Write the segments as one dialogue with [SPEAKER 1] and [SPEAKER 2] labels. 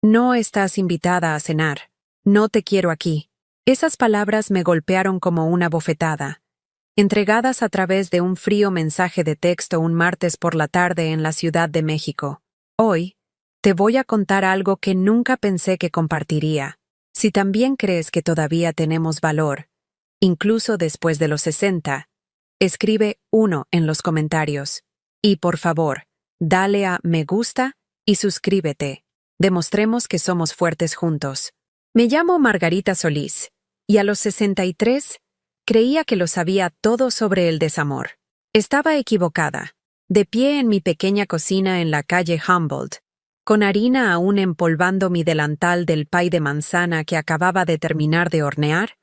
[SPEAKER 1] No estás invitada a cenar. No te quiero aquí. Esas palabras me golpearon como una bofetada, entregadas a través de un frío mensaje de texto un martes por la tarde en la Ciudad de México. Hoy, te voy a contar algo que nunca pensé que compartiría. Si también crees que todavía tenemos valor, incluso después de los 60, escribe 1 en los comentarios. Y por favor, dale a me gusta y suscríbete. Demostremos que somos fuertes juntos. Me llamo Margarita Solís, y a los 63 creía que lo sabía todo sobre el desamor. Estaba equivocada. De pie en mi pequeña cocina en la calle Humboldt, con harina aún empolvando mi delantal del pay de manzana que acababa de terminar de hornear,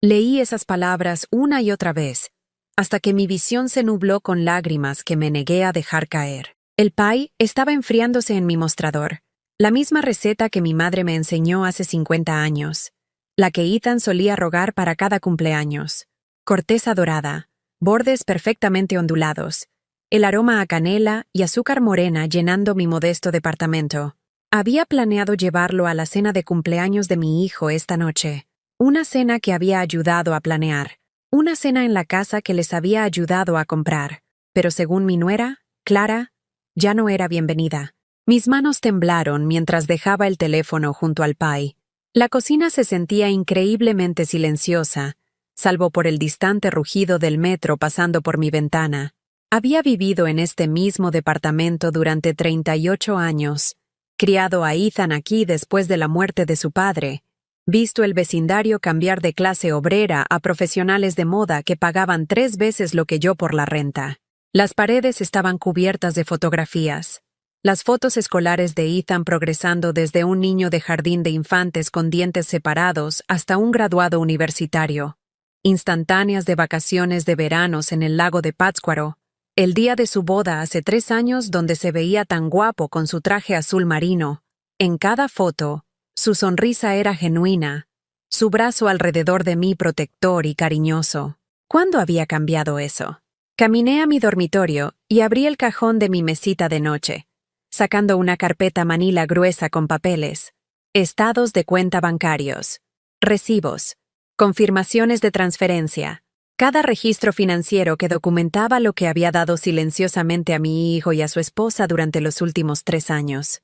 [SPEAKER 1] leí esas palabras una y otra vez, hasta que mi visión se nubló con lágrimas que me negué a dejar caer. El pay estaba enfriándose en mi mostrador, la misma receta que mi madre me enseñó hace 50 años, la que Ethan solía rogar para cada cumpleaños. Corteza dorada, bordes perfectamente ondulados, el aroma a canela y azúcar morena llenando mi modesto departamento. Había planeado llevarlo a la cena de cumpleaños de mi hijo esta noche, una cena que había ayudado a planear, una cena en la casa que les había ayudado a comprar, pero según mi nuera, Clara, ya no era bienvenida. Mis manos temblaron mientras dejaba el teléfono junto al pay. La cocina se sentía increíblemente silenciosa, salvo por el distante rugido del metro pasando por mi ventana. Había vivido en este mismo departamento durante 38 años, criado a Ethan aquí después de la muerte de su padre, visto el vecindario cambiar de clase obrera a profesionales de moda que pagaban 3 veces lo que yo por la renta. Las paredes estaban cubiertas de fotografías. Las fotos escolares de Ethan progresando desde un niño de jardín de infantes con dientes separados hasta un graduado universitario. Instantáneas de vacaciones de veranos en el lago de Pátzcuaro. El día de su boda hace 3 años donde se veía tan guapo con su traje azul marino. En cada foto, su sonrisa era genuina, su brazo alrededor de mí protector y cariñoso. ¿Cuándo había cambiado eso? Caminé a mi dormitorio y abrí el cajón de mi mesita de noche, sacando una carpeta manila gruesa con papeles, estados de cuenta bancarios, recibos, confirmaciones de transferencia, cada registro financiero que documentaba lo que había dado silenciosamente a mi hijo y a su esposa durante los últimos 3 años.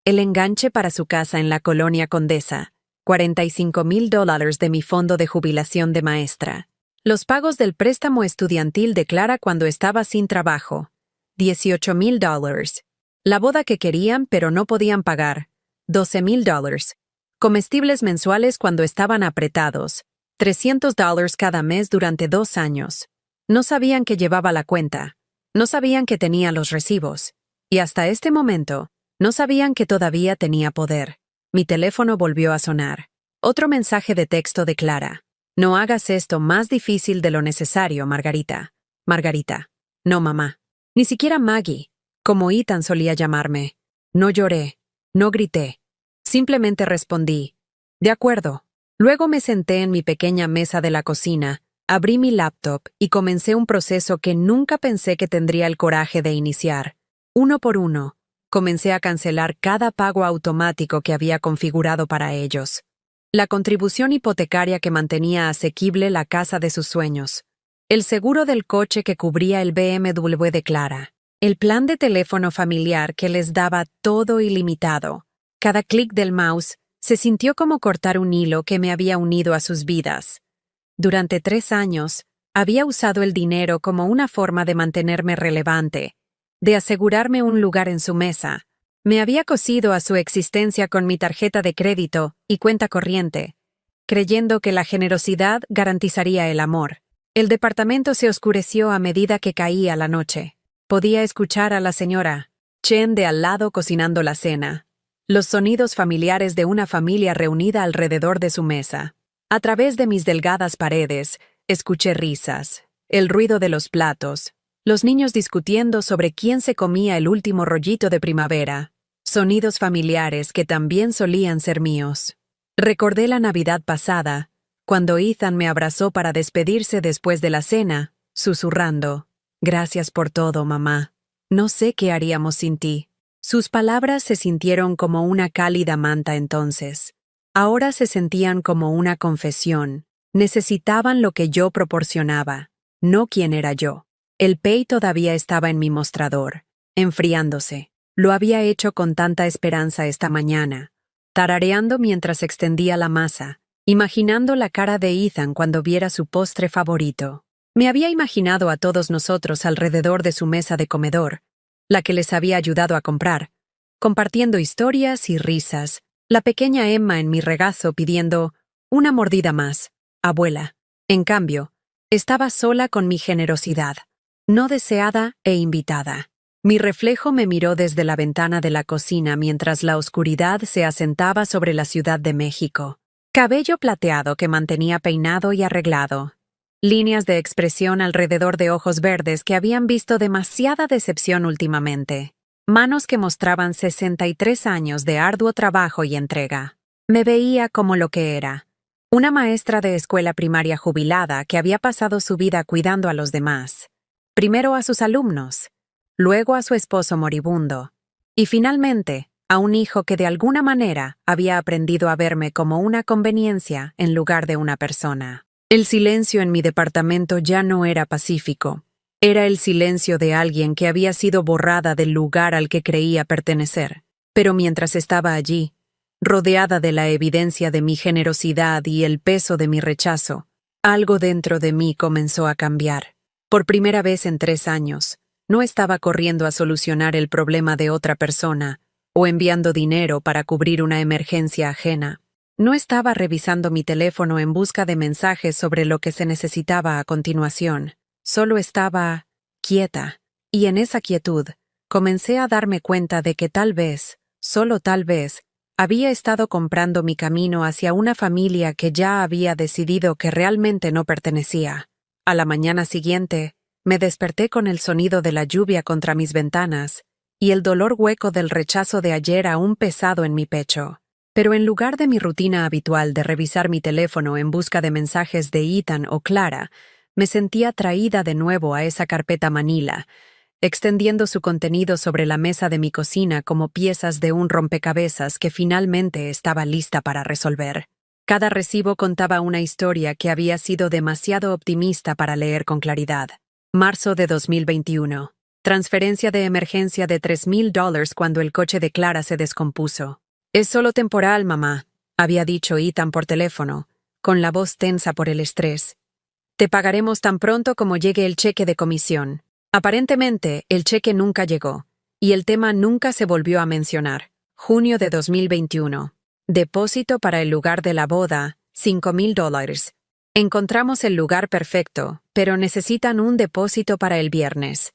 [SPEAKER 1] El enganche para su casa en la colonia Condesa, $45,000 de mi fondo de jubilación de maestra. Los pagos del préstamo estudiantil de Clara cuando estaba sin trabajo, $18,000. La boda que querían pero no podían pagar, $12,000. Comestibles mensuales cuando estaban apretados, $300 cada mes durante 2 años. No sabían que llevaba la cuenta, no sabían que tenía los recibos, y hasta este momento, no sabían que todavía tenía poder. Mi teléfono volvió a sonar. Otro mensaje de texto de Clara. No hagas esto más difícil de lo necesario, Margarita. Margarita. No, mamá. Ni siquiera Maggie, como Ethan solía llamarme. No lloré, no grité. Simplemente respondí. De acuerdo. Luego me senté en mi pequeña mesa de la cocina, abrí mi laptop y comencé un proceso que nunca pensé que tendría el coraje de iniciar. Uno por uno, comencé a cancelar cada pago automático que había configurado para ellos. La contribución hipotecaria que mantenía asequible la casa de sus sueños. El seguro del coche que cubría el BMW de Clara. El plan de teléfono familiar que les daba todo ilimitado. Cada clic del mouse se sintió como cortar un hilo que me había unido a sus vidas. Durante 3 años, había usado el dinero como una forma de mantenerme relevante, de asegurarme un lugar en su mesa. Me había cosido a su existencia con mi tarjeta de crédito y cuenta corriente, creyendo que la generosidad garantizaría el amor. El departamento se oscureció a medida que caía la noche. Podía escuchar a la señora Chen de al lado cocinando la cena. Los sonidos familiares de una familia reunida alrededor de su mesa. A través de mis delgadas paredes, escuché risas, el ruido de los platos, los niños discutiendo sobre quién se comía el último rollito de primavera, sonidos familiares que también solían ser míos. Recordé la Navidad pasada, cuando Ethan me abrazó para despedirse después de la cena, susurrando, «Gracias por todo, mamá. No sé qué haríamos sin ti». Sus palabras se sintieron como una cálida manta entonces. Ahora se sentían como una confesión. Necesitaban lo que yo proporcionaba, no quién era yo. El pay todavía estaba en mi mostrador, enfriándose. Lo había hecho con tanta esperanza esta mañana, tarareando mientras extendía la masa, imaginando la cara de Ethan cuando viera su postre favorito. Me había imaginado a todos nosotros alrededor de su mesa de comedor, la que les había ayudado a comprar, compartiendo historias y risas, la pequeña Emma en mi regazo pidiendo una mordida más, abuela. En cambio, estaba sola con mi generosidad, no deseada e invitada. Mi reflejo me miró desde la ventana de la cocina mientras la oscuridad se asentaba sobre la Ciudad de México. Cabello plateado que mantenía peinado y arreglado. Líneas de expresión alrededor de ojos verdes que habían visto demasiada decepción últimamente. Manos que mostraban 63 años de arduo trabajo y entrega. Me veía como lo que era. Una maestra de escuela primaria jubilada que había pasado su vida cuidando a los demás. Primero a sus alumnos, luego a su esposo moribundo, y finalmente a un hijo que de alguna manera había aprendido a verme como una conveniencia en lugar de una persona. El silencio en mi departamento ya no era pacífico. Era el silencio de alguien que había sido borrada del lugar al que creía pertenecer. Pero mientras estaba allí, rodeada de la evidencia de mi generosidad y el peso de mi rechazo, algo dentro de mí comenzó a cambiar. Por primera vez en 3 años, no estaba corriendo a solucionar el problema de otra persona o enviando dinero para cubrir una emergencia ajena. No estaba revisando mi teléfono en busca de mensajes sobre lo que se necesitaba a continuación. Solo estaba quieta, y en esa quietud comencé a darme cuenta de que tal vez, solo tal vez, había estado comprando mi camino hacia una familia que ya había decidido que realmente no pertenecía. A la mañana siguiente, me desperté con el sonido de la lluvia contra mis ventanas y el dolor hueco del rechazo de ayer aún pesado en mi pecho. Pero en lugar de mi rutina habitual de revisar mi teléfono en busca de mensajes de Ethan o Clara, me sentía atraída de nuevo a esa carpeta Manila, extendiendo su contenido sobre la mesa de mi cocina como piezas de un rompecabezas que finalmente estaba lista para resolver. Cada recibo contaba una historia que había sido demasiado optimista para leer con claridad. Marzo de 2021. Transferencia de emergencia de $3,000 cuando el coche de Clara se descompuso. Es solo temporal, mamá, había dicho Ethan por teléfono, con la voz tensa por el estrés. Te pagaremos tan pronto como llegue el cheque de comisión. Aparentemente, el cheque nunca llegó, y el tema nunca se volvió a mencionar. Junio de 2021. Depósito para el lugar de la boda, $5,000. Encontramos el lugar perfecto, pero necesitan un depósito para el viernes.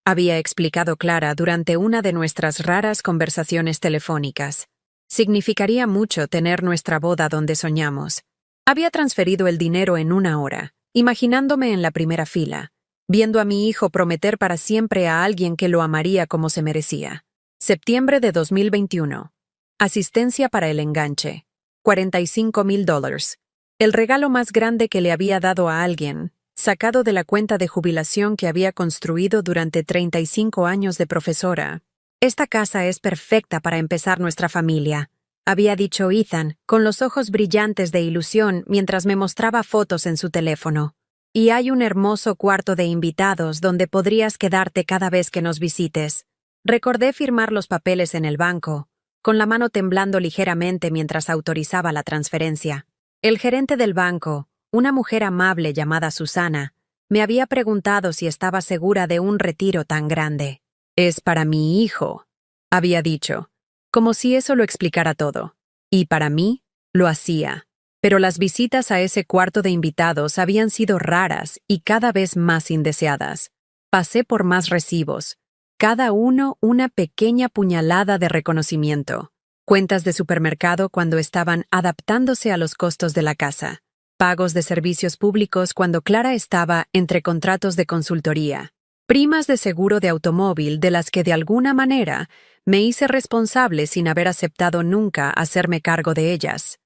[SPEAKER 1] Había explicado Clara durante una de nuestras raras conversaciones telefónicas. Significaría mucho tener nuestra boda donde soñamos. Había transferido el dinero en 1 hora, imaginándome en la primera fila, viendo a mi hijo prometer para siempre a alguien que lo amaría como se merecía. Septiembre de 2021. Asistencia para el enganche. $45,000. El regalo más grande que le había dado a alguien, sacado de la cuenta de jubilación que había construido durante 35 años de profesora. Esta casa es perfecta para empezar nuestra familia, había dicho Ethan, con los ojos brillantes de ilusión mientras me mostraba fotos en su teléfono. Y hay un hermoso cuarto de invitados donde podrías quedarte cada vez que nos visites. Recordé firmar los papeles en el banco, con la mano temblando ligeramente mientras autorizaba la transferencia. El gerente del banco, una mujer amable llamada Susana, me había preguntado si estaba segura de un retiro tan grande. Es para mi hijo, había dicho, como si eso lo explicara todo. Y para mí, lo hacía. Pero las visitas a ese cuarto de invitados habían sido raras y cada vez más indeseadas. Pasé por más recibos, cada uno una pequeña puñalada de reconocimiento. Cuentas de supermercado cuando estaban adaptándose a los costos de la casa. Pagos de servicios públicos cuando Clara estaba entre contratos de consultoría. Primas de seguro de automóvil de las que de alguna manera me hice responsable sin haber aceptado nunca hacerme cargo de ellas.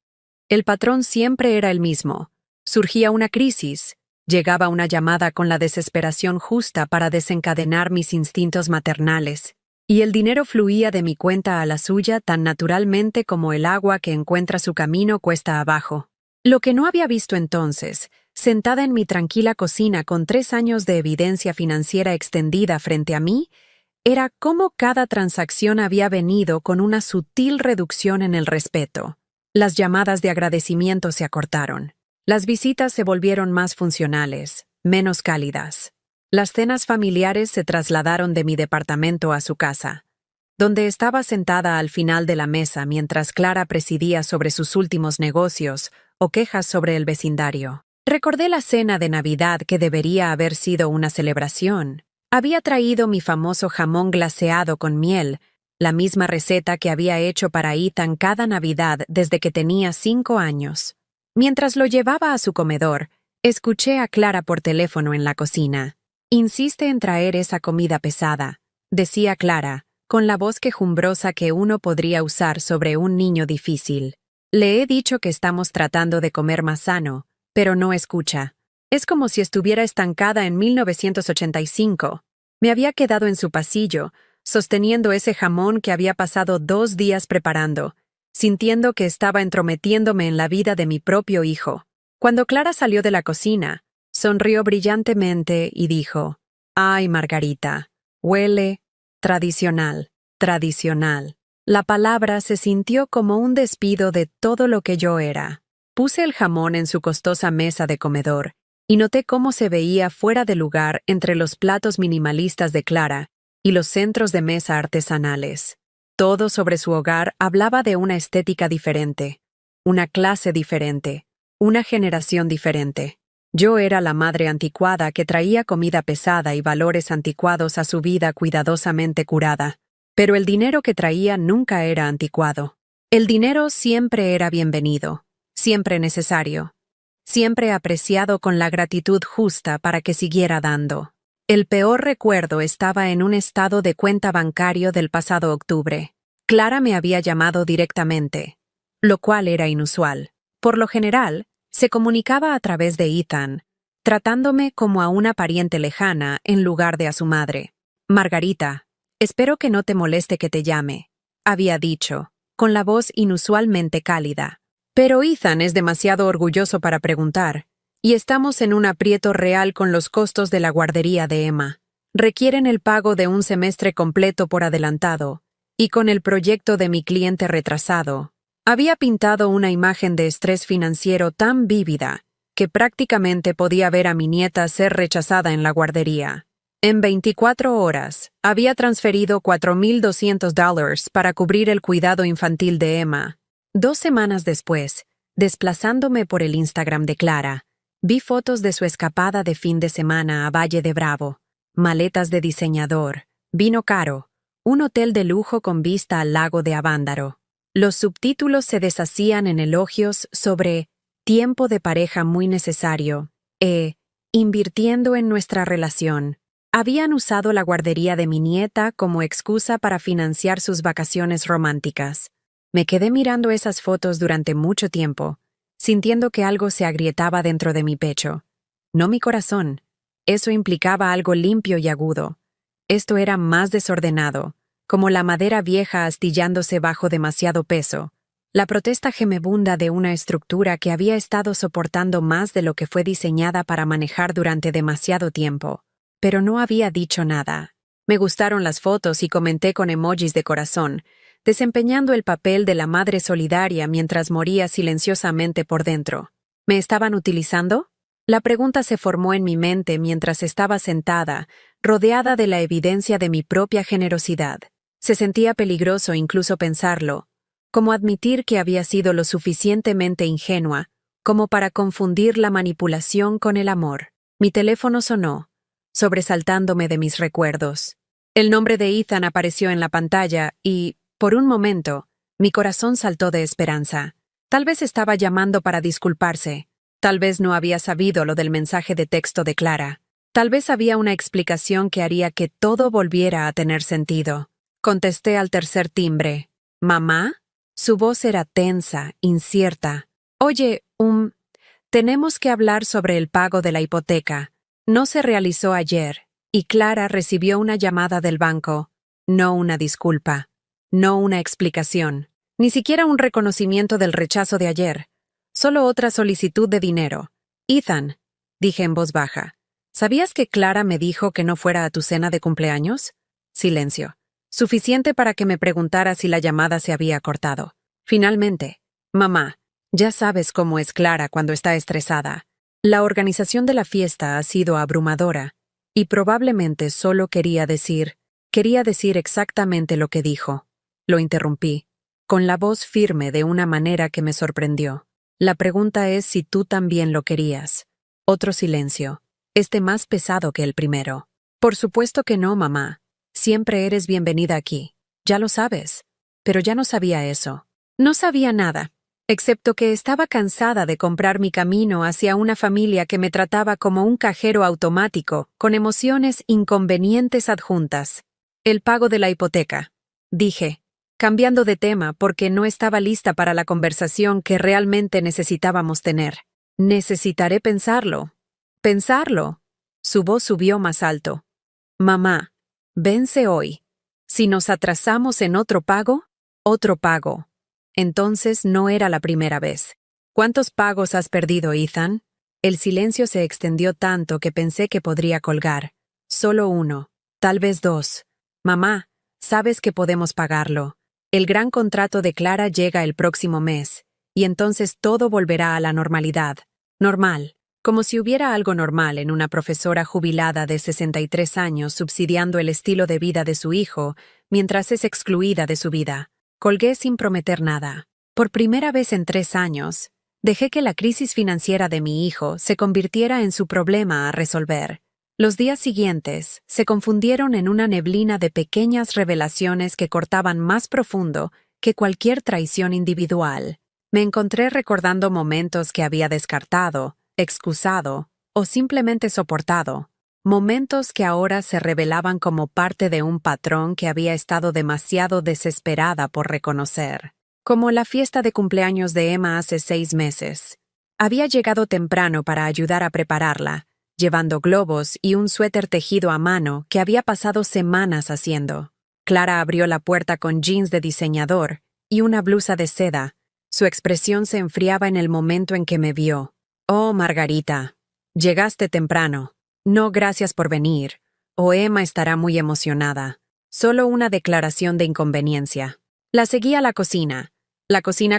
[SPEAKER 1] El patrón siempre era el mismo. Surgía una crisis, llegaba una llamada con la desesperación justa para desencadenar mis instintos maternales. y el dinero fluía de mi cuenta a la suya tan naturalmente como el agua que encuentra su camino cuesta abajo. Lo que no había visto entonces, sentada en mi tranquila cocina con 3 años de evidencia financiera extendida frente a mí, era cómo cada transacción había venido con una sutil reducción en el respeto. Las llamadas de agradecimiento se acortaron. Las visitas se volvieron más funcionales, menos cálidas. Las cenas familiares se trasladaron de mi departamento a su casa, donde estaba sentada al final de la mesa mientras Clara presidía sobre sus últimos negocios o quejas sobre el vecindario. Recordé la cena de Navidad que debería haber sido una celebración. Había traído mi famoso jamón glaseado con miel, la misma receta que había hecho para Ethan cada Navidad desde que tenía 5 años. Mientras lo llevaba a su comedor, escuché a Clara por teléfono en la cocina. «Insiste en traer esa comida pesada», decía Clara, con la voz quejumbrosa que uno podría usar sobre un niño difícil. «Le he dicho que estamos tratando de comer más sano, pero no escucha. Es como si estuviera estancada en 1985. Me había quedado en su pasillo, sosteniendo ese jamón que había pasado 2 días preparando, sintiendo que estaba entrometiéndome en la vida de mi propio hijo. Cuando Clara salió de la cocina, sonrió brillantemente y dijo: «Ay, Margarita, huele tradicional, tradicional». La palabra se sintió como un despido de todo lo que yo era. Puse el jamón en su costosa mesa de comedor y noté cómo se veía fuera de lugar entre los platos minimalistas de Clara y los centros de mesa artesanales. Todo sobre su hogar hablaba de una estética diferente, una clase diferente, una generación diferente. Yo era la madre anticuada que traía comida pesada y valores anticuados a su vida cuidadosamente curada. Pero el dinero que traía nunca era anticuado. El dinero siempre era bienvenido, siempre necesario, siempre apreciado con la gratitud justa para que siguiera dando. El peor recuerdo estaba en un estado de cuenta bancario del pasado octubre. Clara me había llamado directamente, lo cual era inusual. Por lo general, se comunicaba a través de Ethan, tratándome como a una pariente lejana en lugar de a su madre. «Margarita, espero que no te moleste que te llame», había dicho, con la voz inusualmente cálida. «Pero Ethan es demasiado orgulloso para preguntar, y estamos en un aprieto real con los costos de la guardería de Emma. Requieren el pago de un semestre completo por adelantado, y con el proyecto de mi cliente retrasado». Había pintado una imagen de estrés financiero tan vívida que prácticamente podía ver a mi nieta ser rechazada en la guardería. En 24 horas, había transferido $4,200 para cubrir el cuidado infantil de Emma. 2 semanas después, desplazándome por el Instagram de Clara, vi fotos de su escapada de fin de semana a Valle de Bravo, maletas de diseñador, vino caro, un hotel de lujo con vista al lago de Avándaro. Los subtítulos se deshacían en elogios sobre tiempo de pareja muy necesario invirtiendo en nuestra relación. Habían usado la guardería de mi nieta como excusa para financiar sus vacaciones románticas. Me quedé mirando esas fotos durante mucho tiempo, sintiendo que algo se agrietaba dentro de mi pecho. No mi corazón. Eso implicaba algo limpio y agudo. Esto era más desordenado, como la madera vieja astillándose bajo demasiado peso, la protesta gemebunda de una estructura que había estado soportando más de lo que fue diseñada para manejar durante demasiado tiempo. Pero no había dicho nada. Me gustaron las fotos y comenté con emojis de corazón, desempeñando el papel de la madre solidaria mientras moría silenciosamente por dentro. ¿Me estaban utilizando? La pregunta se formó en mi mente mientras estaba sentada, rodeada de la evidencia de mi propia generosidad. Se sentía peligroso incluso pensarlo, como admitir que había sido lo suficientemente ingenua como para confundir la manipulación con el amor. Mi teléfono sonó, sobresaltándome de mis recuerdos. El nombre de Ethan apareció en la pantalla y, por un momento, mi corazón saltó de esperanza. Tal vez estaba llamando para disculparse. Tal vez no había sabido lo del mensaje de texto de Clara. Tal vez había una explicación que haría que todo volviera a tener sentido. Contesté al tercer timbre. ¿Mamá? Su voz era tensa, incierta. Oye, tenemos que hablar sobre el pago de la hipoteca. No se realizó ayer, y Clara recibió una llamada del banco. No una disculpa. No una explicación. Ni siquiera un reconocimiento del rechazo de ayer. Solo otra solicitud de dinero. Ethan, dije en voz baja, ¿sabías que Clara me dijo que no fuera a tu cena de cumpleaños? Silencio. Suficiente para que me preguntara si la llamada se había cortado. Finalmente, mamá, ya sabes cómo es Clara cuando está estresada. La organización de la fiesta ha sido abrumadora, y probablemente solo quería decir exactamente lo que dijo. Lo interrumpí, con la voz firme de una manera que me sorprendió. La pregunta es si tú también lo querías. Otro silencio, más pesado que el primero. Por supuesto que no, mamá. Siempre eres bienvenida aquí. Ya lo sabes. Pero ya no sabía eso. No sabía nada, excepto que estaba cansada de comprar mi camino hacia una familia que me trataba como un cajero automático, con emociones inconvenientes adjuntas. El pago de la hipoteca, dije, cambiando de tema porque no estaba lista para la conversación que realmente necesitábamos tener. Necesitaré pensarlo. Pensarlo. Su voz subió más alto. Mamá, vence hoy. Si nos atrasamos en otro pago. Entonces no era la primera vez. ¿Cuántos pagos has perdido, Ethan? El silencio se extendió tanto que pensé que podría colgar. Solo uno, tal vez dos. Mamá, sabes que podemos pagarlo. El gran contrato de Clara llega el próximo mes, y entonces todo volverá a la normalidad. Normal, como si hubiera algo normal en una profesora jubilada de 63 años subsidiando el estilo de vida de su hijo mientras es excluida de su vida. Colgué sin prometer nada. Por primera vez en 3 años, dejé que la crisis financiera de mi hijo se convirtiera en su problema a resolver. Los días siguientes se confundieron en una neblina de pequeñas revelaciones que cortaban más profundo que cualquier traición individual. Me encontré recordando momentos que había descartado, excusado o simplemente soportado. Momentos que ahora se revelaban como parte de un patrón que había estado demasiado desesperada por reconocer. Como la fiesta de cumpleaños de Emma hace 6 meses. Había llegado temprano para ayudar a prepararla, llevando globos y un suéter tejido a mano que había pasado semanas haciendo. Clara abrió la puerta con jeans de diseñador y una blusa de seda. Su expresión se enfriaba en el momento en que me vio. «Oh, Margarita, llegaste temprano. No, gracias por venir. O Emma estará muy emocionada. Solo una declaración de inconveniencia». La seguí a la cocina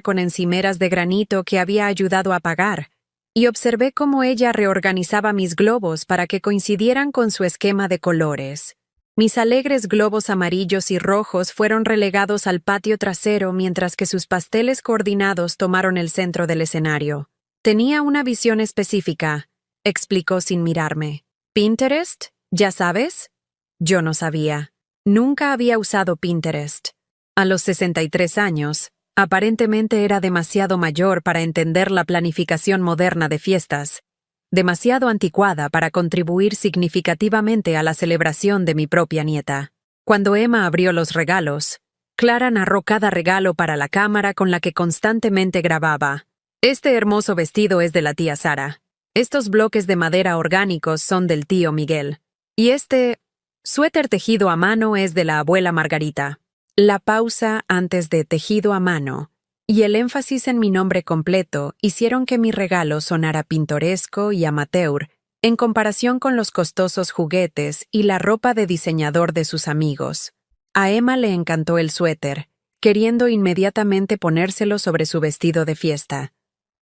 [SPEAKER 1] con encimeras de granito que había ayudado a apagar, y observé cómo ella reorganizaba mis globos para que coincidieran con su esquema de colores. Mis alegres globos amarillos y rojos fueron relegados al patio trasero mientras que sus pasteles coordinados tomaron el centro del escenario. Tenía una visión específica, explicó sin mirarme. ¿Pinterest? ¿Ya sabes? Yo no sabía. Nunca había usado Pinterest. A los 63 años, aparentemente era demasiado mayor para entender la planificación moderna de fiestas, demasiado anticuada para contribuir significativamente a la celebración de mi propia nieta. Cuando Emma abrió los regalos, Clara narró cada regalo para la cámara con la que constantemente grababa. «Este hermoso vestido es de la tía Sara. Estos bloques de madera orgánicos son del tío Miguel. Y este suéter tejido a mano es de la abuela Margarita». La pausa antes de tejido a mano y el énfasis en mi nombre completo hicieron que mi regalo sonara pintoresco y amateur en comparación con los costosos juguetes y la ropa de diseñador de sus amigos. A Emma le encantó el suéter, queriendo inmediatamente ponérselo sobre su vestido de fiesta.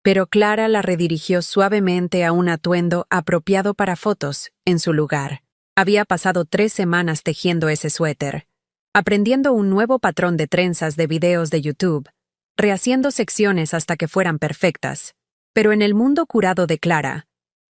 [SPEAKER 1] Pero Clara la redirigió suavemente a un atuendo apropiado para fotos, en su lugar. Había pasado 3 semanas tejiendo ese suéter, aprendiendo un nuevo patrón de trenzas de videos de YouTube, rehaciendo secciones hasta que fueran perfectas. Pero en el mundo curado de Clara,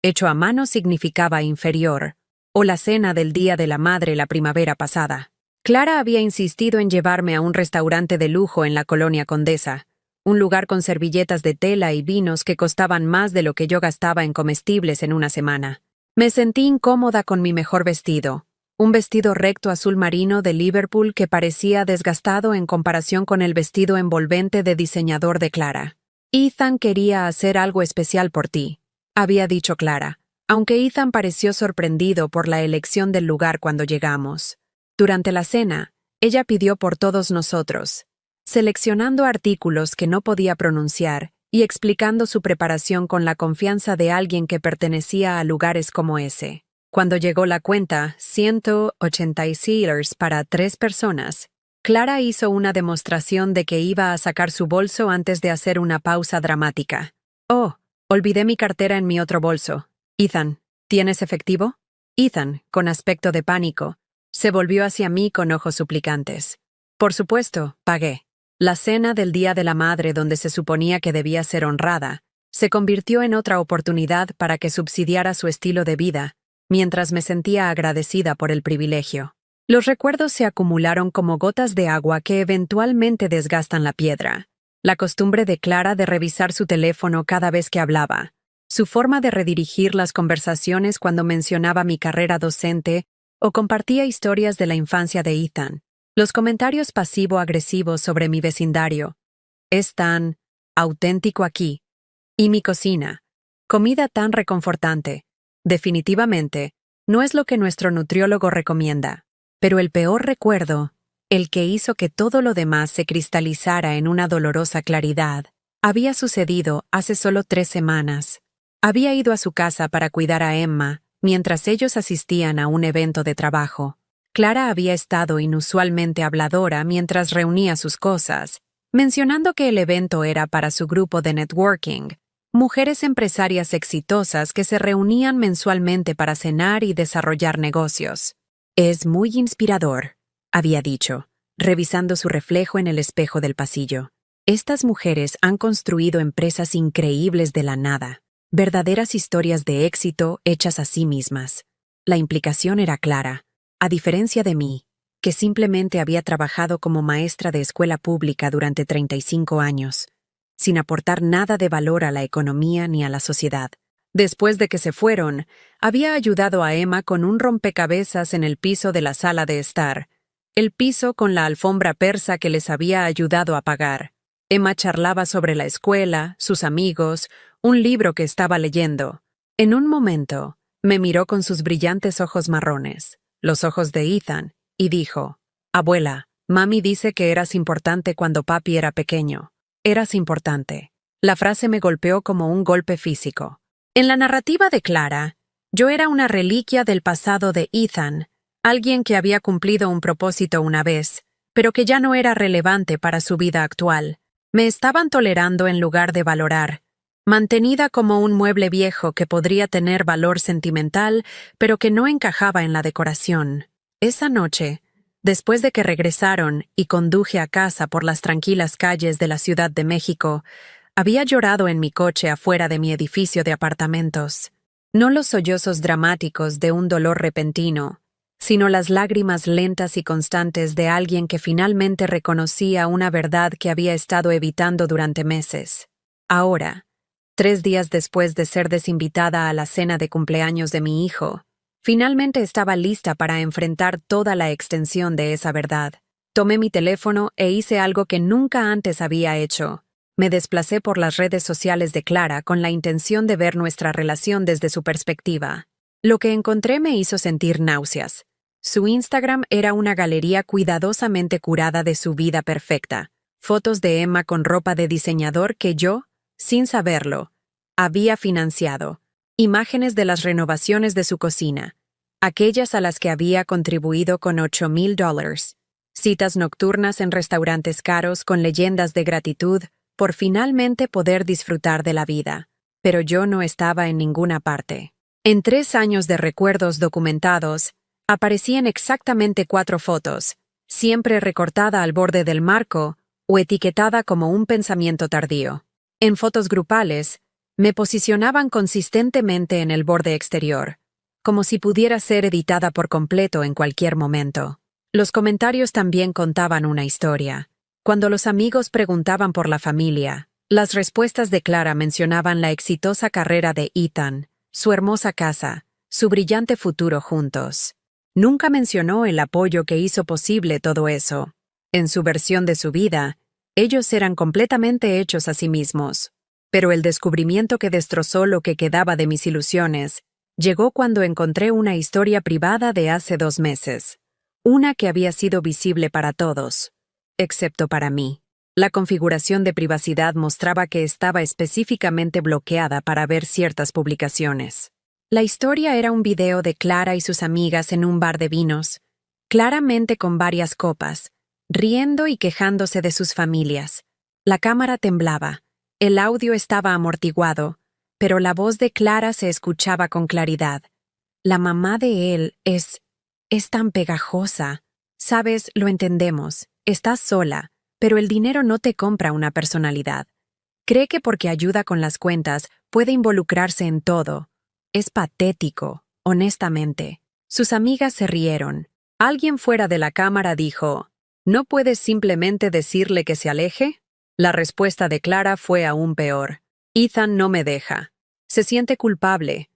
[SPEAKER 1] hecho a mano significaba inferior, o la cena del Día de la Madre la primavera pasada. Clara había insistido en llevarme a un restaurante de lujo en la Colonia Condesa, un lugar con servilletas de tela y vinos que costaban más de lo que yo gastaba en comestibles en una semana. Me sentí incómoda con mi mejor vestido, un vestido recto azul marino de Liverpool que parecía desgastado en comparación con el vestido envolvente de diseñador de Clara. «Ethan quería hacer algo especial por ti», había dicho Clara, aunque Ethan pareció sorprendido por la elección del lugar cuando llegamos. Durante la cena, Ella pidió por todos nosotros, seleccionando artículos que no podía pronunciar y explicando su preparación con la confianza de alguien que pertenecía a lugares como ese. Cuando llegó la cuenta, 180 Sealers para 3 personas, Clara hizo una demostración de que iba a sacar su bolso antes de hacer una pausa dramática. «Oh, olvidé mi cartera en mi otro bolso. Ethan, ¿tienes efectivo?» Ethan, con aspecto de pánico, se volvió hacia mí con ojos suplicantes. «Por supuesto, pagué». La cena del Día de la Madre, donde se suponía que debía ser honrada, se convirtió en otra oportunidad para que subsidiara su estilo de vida, mientras me sentía agradecida por el privilegio. Los recuerdos se acumularon como gotas de agua que eventualmente desgastan la piedra. La costumbre de Clara de revisar su teléfono cada vez que hablaba, su forma de redirigir las conversaciones cuando mencionaba mi carrera docente o compartía historias de la infancia de Ethan, los comentarios pasivo-agresivos sobre mi vecindario. «Es tan auténtico aquí», y mi cocina, comida tan reconfortante. Definitivamente, no es lo que nuestro nutriólogo recomienda. Pero el peor recuerdo, el que hizo que todo lo demás se cristalizara en una dolorosa claridad, había sucedido hace solo 3 semanas. Había ido a su casa para cuidar a Emma, mientras ellos asistían a un evento de trabajo. Clara había estado inusualmente habladora mientras reunía sus cosas, mencionando que el evento era para su grupo de networking, mujeres empresarias exitosas que se reunían mensualmente para cenar y desarrollar negocios. «Es muy inspirador», había dicho, revisando su reflejo en el espejo del pasillo. «Estas mujeres han construido empresas increíbles de la nada, verdaderas historias de éxito hechas a sí mismas». La implicación era clara. A diferencia de mí, que simplemente había trabajado como maestra de escuela pública durante 35 años, sin aportar nada de valor a la economía ni a la sociedad. Después de que se fueron, había ayudado a Emma con un rompecabezas en el piso de la sala de estar, el piso con la alfombra persa que les había ayudado a pagar. Emma charlaba sobre la escuela, sus amigos, un libro que estaba leyendo. En un momento, me miró con sus brillantes ojos marrones, los ojos de Ethan, y dijo: «Abuela, mami dice que eras importante cuando papi era pequeño. Eras importante». La frase me golpeó como un golpe físico. En la narrativa de Clara, yo era una reliquia del pasado de Ethan, alguien que había cumplido un propósito una vez, pero que ya no era relevante para su vida actual. Me estaban tolerando en lugar de valorar, mantenida como un mueble viejo que podría tener valor sentimental, pero que no encajaba en la decoración. Esa noche, después de que regresaron y conduje a casa por las tranquilas calles de la Ciudad de México, había llorado en mi coche afuera de mi edificio de apartamentos. No los sollozos dramáticos de un dolor repentino, sino las lágrimas lentas y constantes de alguien que finalmente reconocía una verdad que había estado evitando durante meses. Ahora, 3 días después de ser desinvitada a la cena de cumpleaños de mi hijo, finalmente estaba lista para enfrentar toda la extensión de esa verdad. Tomé mi teléfono e hice algo que nunca antes había hecho. Me desplacé por las redes sociales de Clara con la intención de ver nuestra relación desde su perspectiva. Lo que encontré me hizo sentir náuseas. Su Instagram era una galería cuidadosamente curada de su vida perfecta. Fotos de Emma con ropa de diseñador que yo, sin saberlo, había financiado. Imágenes de las renovaciones de su cocina, aquellas a las que había contribuido con $8,000. Citas nocturnas en restaurantes caros con leyendas de gratitud por finalmente poder disfrutar de la vida. Pero yo no estaba en ninguna parte. En 3 años de recuerdos documentados, aparecían exactamente 4 fotos, siempre recortada al borde del marco o etiquetada como un pensamiento tardío. En fotos grupales, me posicionaban consistentemente en el borde exterior, como si pudiera ser editada por completo en cualquier momento. Los comentarios también contaban una historia. Cuando los amigos preguntaban por la familia, las respuestas de Clara mencionaban la exitosa carrera de Ethan, su hermosa casa, su brillante futuro juntos. Nunca mencionó el apoyo que hizo posible todo eso. En su versión de su vida, ellos eran completamente hechos a sí mismos. Pero el descubrimiento que destrozó lo que quedaba de mis ilusiones llegó cuando encontré una historia privada de hace 2 meses. una que había sido visible para todos, excepto para mí. La configuración de privacidad mostraba que estaba específicamente bloqueada para ver ciertas publicaciones. La historia era un video de Clara y sus amigas en un bar de vinos, claramente con varias copas, riendo y quejándose de sus familias. La cámara temblaba, el audio estaba amortiguado, pero la voz de Clara se escuchaba con claridad. La mamá de él es tan pegajosa. Sabes, lo entendemos, estás sola, pero el dinero no te compra una personalidad. Cree que porque ayuda con las cuentas puede involucrarse en todo. Es patético, honestamente. Sus amigas se rieron. Alguien fuera de la cámara dijo, ¿no puedes simplemente decirle que se aleje? La respuesta de Clara fue aún peor. Ethan no me deja. Se siente culpable.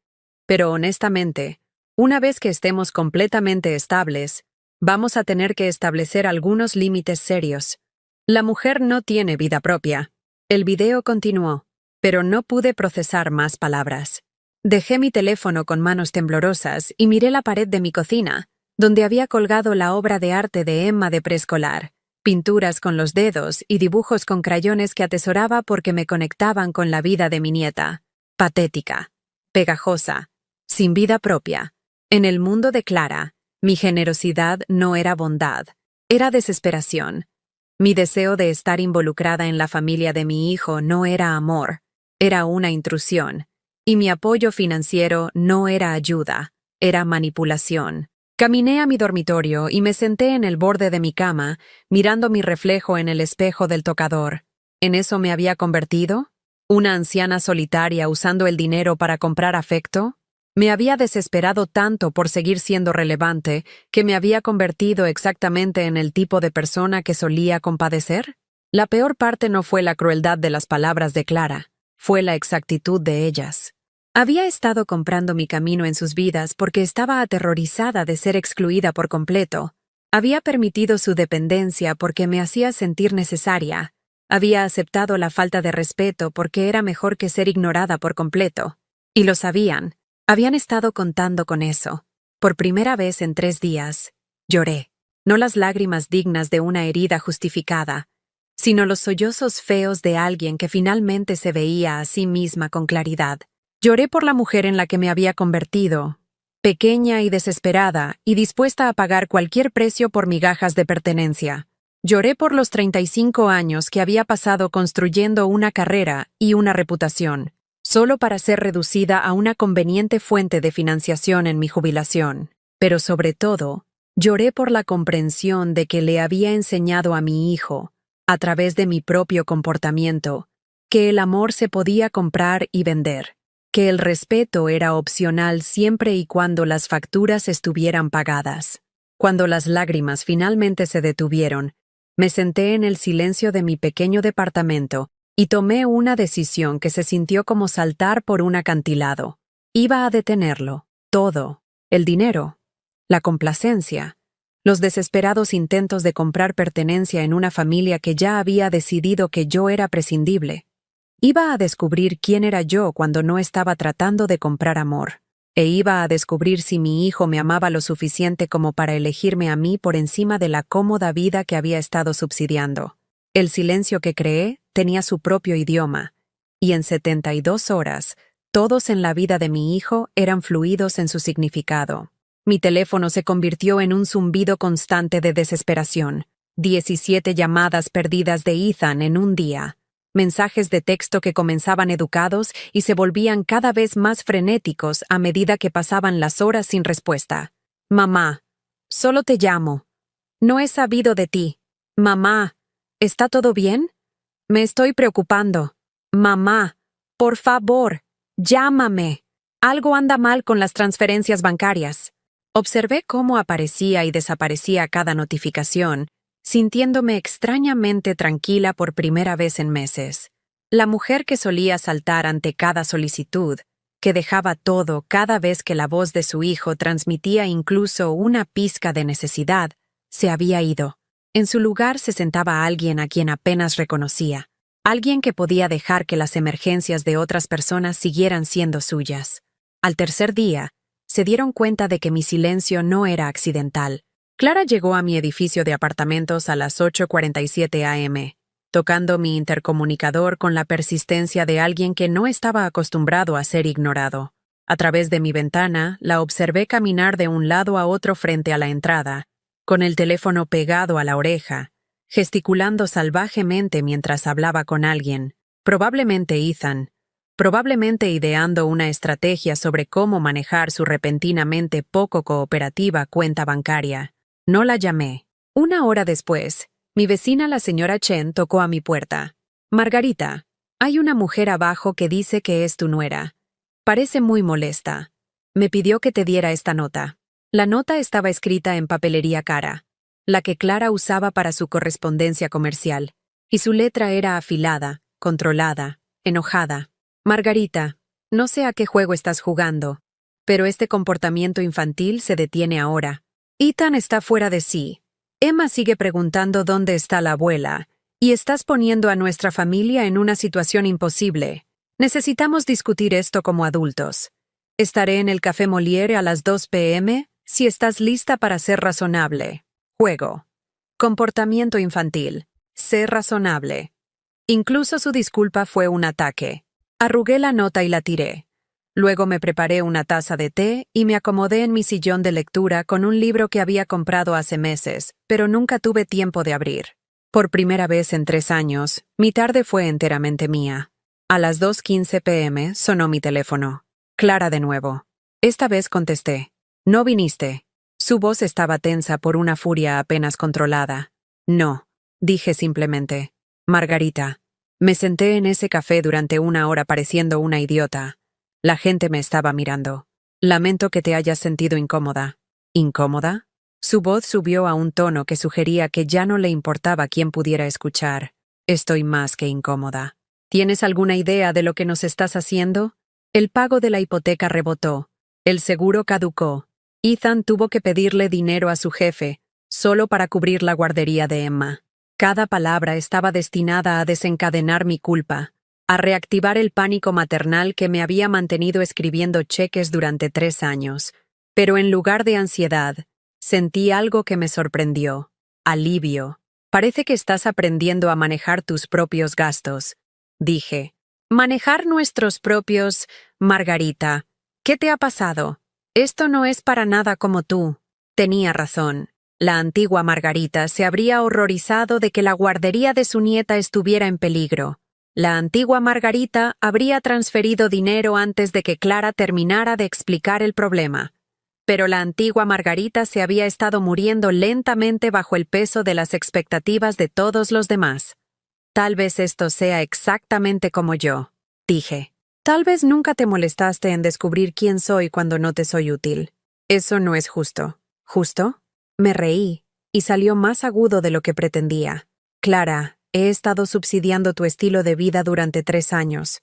[SPEAKER 1] Pero honestamente, una vez que estemos completamente estables, vamos a tener que establecer algunos límites serios. La mujer no tiene vida propia. El video continuó, pero no pude procesar más palabras. Dejé mi teléfono con manos temblorosas y miré la pared de mi cocina, donde había colgado la obra de arte de Emma de preescolar, pinturas con los dedos y dibujos con crayones que atesoraba porque me conectaban con la vida de mi nieta. Patética, pegajosa, sin vida propia. En el mundo de Clara, mi generosidad no era bondad, era desesperación. Mi deseo de estar involucrada en la familia de mi hijo no era amor, era una intrusión. Y mi apoyo financiero no era ayuda, era manipulación. Caminé a mi dormitorio y me senté en el borde de mi cama, mirando mi reflejo en el espejo del tocador. ¿En eso me había convertido? ¿Una anciana solitaria usando el dinero para comprar afecto? Me había desesperado tanto por seguir siendo relevante que me había convertido exactamente en el tipo de persona que solía compadecer. La peor parte no fue la crueldad de las palabras de Clara, fue la exactitud de ellas. Había estado comprando mi camino en sus vidas porque estaba aterrorizada de ser excluida por completo. Había permitido su dependencia porque me hacía sentir necesaria. Había aceptado la falta de respeto porque era mejor que ser ignorada por completo. Y lo sabían. Habían estado contando con eso. Por primera vez en 3 días, lloré. No las lágrimas dignas de una herida justificada, sino los sollozos feos de alguien que finalmente se veía a sí misma con claridad. Lloré por la mujer en la que me había convertido, pequeña y desesperada y dispuesta a pagar cualquier precio por migajas de pertenencia. Lloré por los 35 años que había pasado construyendo una carrera y una reputación, solo para ser reducida a una conveniente fuente de financiación en mi jubilación. Pero sobre todo, lloré por la comprensión de que le había enseñado a mi hijo, a través de mi propio comportamiento, que el amor se podía comprar y vender, que el respeto era opcional siempre y cuando las facturas estuvieran pagadas. Cuando las lágrimas finalmente se detuvieron, me senté en el silencio de mi pequeño departamento y tomé una decisión que se sintió como saltar por un acantilado. Iba a detenerlo, todo, el dinero, la complacencia, los desesperados intentos de comprar pertenencia en una familia que ya había decidido que yo era prescindible. Iba a descubrir quién era yo cuando no estaba tratando de comprar amor, e iba a descubrir si mi hijo me amaba lo suficiente como para elegirme a mí por encima de la cómoda vida que había estado subsidiando. El silencio que creé tenía su propio idioma, y en 72 horas, todos en la vida de mi hijo eran fluidos en su significado. Mi teléfono se convirtió en un zumbido constante de desesperación. 17 llamadas perdidas de Ethan en un día. Mensajes de texto que comenzaban educados y se volvían cada vez más frenéticos a medida que pasaban las horas sin respuesta. Mamá, solo te llamo. No he sabido de ti. Mamá, ¿está todo bien? Me estoy preocupando. Mamá, por favor, llámame. Algo anda mal con las transferencias bancarias. Observé cómo aparecía y desaparecía cada notificación, sintiéndome extrañamente tranquila por primera vez en meses. La mujer que solía saltar ante cada solicitud, que dejaba todo cada vez que la voz de su hijo transmitía incluso una pizca de necesidad, se había ido. En su lugar se sentaba alguien a quien apenas reconocía, alguien que podía dejar que las emergencias de otras personas siguieran siendo suyas. Al tercer día, se dieron cuenta de que mi silencio no era accidental. Clara llegó a mi edificio de apartamentos a las 8:47 a.m., tocando mi intercomunicador con la persistencia de alguien que no estaba acostumbrado a ser ignorado. A través de mi ventana, la observé caminar de un lado a otro frente a la entrada, con el teléfono pegado a la oreja, gesticulando salvajemente mientras hablaba con alguien, probablemente Ethan, probablemente ideando una estrategia sobre cómo manejar su repentinamente poco cooperativa cuenta bancaria. No la llamé. Una hora después, mi vecina la señora Chen tocó a mi puerta. Margarita, hay una mujer abajo que dice que es tu nuera. Parece muy molesta. Me pidió que te diera esta nota. La nota estaba escrita en papelería cara, la que Clara usaba para su correspondencia comercial, y su letra era afilada, controlada, enojada. Margarita, no sé a qué juego estás jugando, pero este comportamiento infantil se detiene ahora. Ethan está fuera de sí. Emma sigue preguntando dónde está la abuela, y estás poniendo a nuestra familia en una situación imposible. Necesitamos discutir esto como adultos. Estaré en el Café Molière a las 2 p.m. si estás lista para ser razonable. Juego. Comportamiento infantil. Sé razonable. Incluso su disculpa fue un ataque. Arrugué la nota y la tiré. Luego me preparé una taza de té y me acomodé en mi sillón de lectura con un libro que había comprado hace meses, pero nunca tuve tiempo de abrir. Por primera vez en 3 años, mi tarde fue enteramente mía. A las 2:15 p.m. sonó mi teléfono. Clara de nuevo. Esta vez contesté. No viniste. Su voz estaba tensa por una furia apenas controlada. No, dije simplemente. Margarita. Me senté en ese café durante 1 hora pareciendo una idiota. La gente me estaba mirando. Lamento que te hayas sentido incómoda. ¿Incómoda? Su voz subió a un tono que sugería que ya no le importaba quién pudiera escuchar. Estoy más que incómoda. ¿Tienes alguna idea de lo que nos estás haciendo? El pago de la hipoteca rebotó. El seguro caducó. Ethan tuvo que pedirle dinero a su jefe, solo para cubrir la guardería de Emma. Cada palabra estaba destinada a desencadenar mi culpa, a reactivar el pánico maternal que me había mantenido escribiendo cheques durante 3 años. Pero en lugar de ansiedad, sentí algo que me sorprendió. Alivio. Parece que estás aprendiendo a manejar tus propios gastos. Dije. Manejar nuestros propios... Margarita, ¿qué te ha pasado? Esto no es para nada como tú. Tenía razón. La antigua Margarita se habría horrorizado de que la guardería de su nieta estuviera en peligro. La antigua Margarita habría transferido dinero antes de que Clara terminara de explicar el problema. Pero la antigua Margarita se había estado muriendo lentamente bajo el peso de las expectativas de todos los demás. Tal vez esto sea exactamente como yo, dije. Tal vez nunca te molestaste en descubrir quién soy cuando no te soy útil. Eso no es justo. ¿Justo? Me reí, y salió más agudo de lo que pretendía. Clara, he estado subsidiando tu estilo de vida durante 3 años.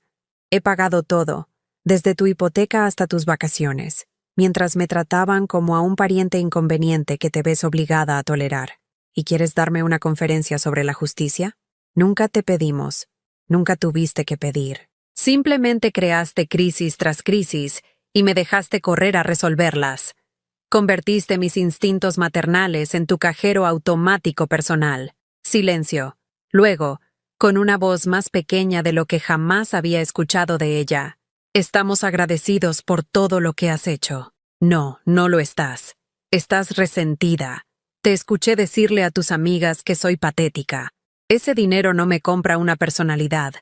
[SPEAKER 1] He pagado todo, desde tu hipoteca hasta tus vacaciones, mientras me trataban como a un pariente inconveniente que te ves obligada a tolerar. ¿Y quieres darme una conferencia sobre la justicia? Nunca te pedimos, nunca tuviste que pedir. Simplemente creaste crisis tras crisis y me dejaste correr a resolverlas. Convertiste mis instintos maternales en tu cajero automático personal. Silencio. Luego, con una voz más pequeña de lo que jamás había escuchado de ella. Estamos agradecidos por todo lo que has hecho. No, no lo estás. Estás resentida. Te escuché decirle a tus amigas que soy patética. Ese dinero no me compra una personalidad,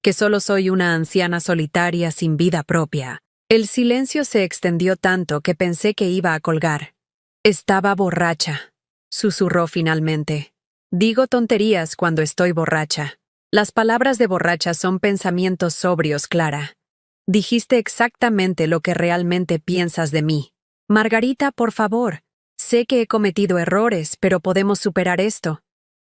[SPEAKER 1] que solo soy una anciana solitaria sin vida propia. El silencio se extendió tanto que pensé que iba a colgar. Estaba borracha, susurró finalmente. Digo tonterías cuando estoy borracha. Las palabras de borracha son pensamientos sobrios, Clara. Dijiste exactamente lo que realmente piensas de mí. Margarita, por favor. Sé que he cometido errores, pero podemos superar esto.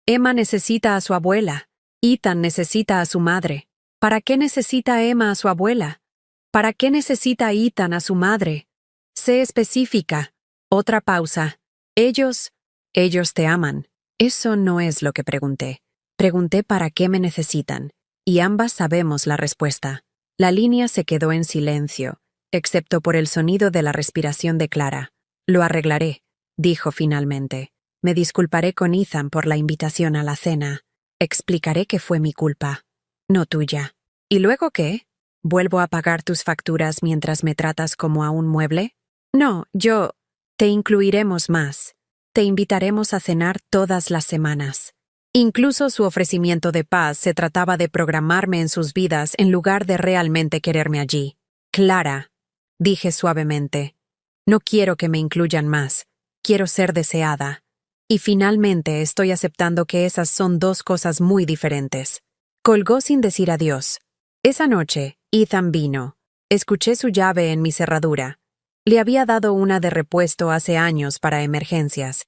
[SPEAKER 1] Emma necesita a su abuela. Ethan necesita a su madre. ¿Para qué necesita Emma a su abuela? ¿Para qué necesita Ethan a su madre? Sé específica. Otra pausa. Ellos te aman. Eso no es lo que pregunté. Pregunté para qué me necesitan, y ambas sabemos la respuesta. La línea se quedó en silencio, excepto por el sonido de la respiración de Clara. Lo arreglaré, dijo finalmente. Me disculparé con Ethan por la invitación a la cena. Explicaré que fue mi culpa, no tuya. ¿Y luego qué? ¿Vuelvo a pagar tus facturas mientras me tratas como a un mueble? No, Te incluiremos más. Te invitaremos a cenar todas las semanas. Incluso su ofrecimiento de paz se trataba de programarme en sus vidas en lugar de realmente quererme allí. Clara, dije suavemente, no quiero que me incluyan más. Quiero ser deseada. Y finalmente estoy aceptando que esas son dos cosas muy diferentes. Colgó sin decir adiós. Esa noche, Ethan vino. Escuché su llave en mi cerradura. Le había dado una de repuesto hace años para emergencias.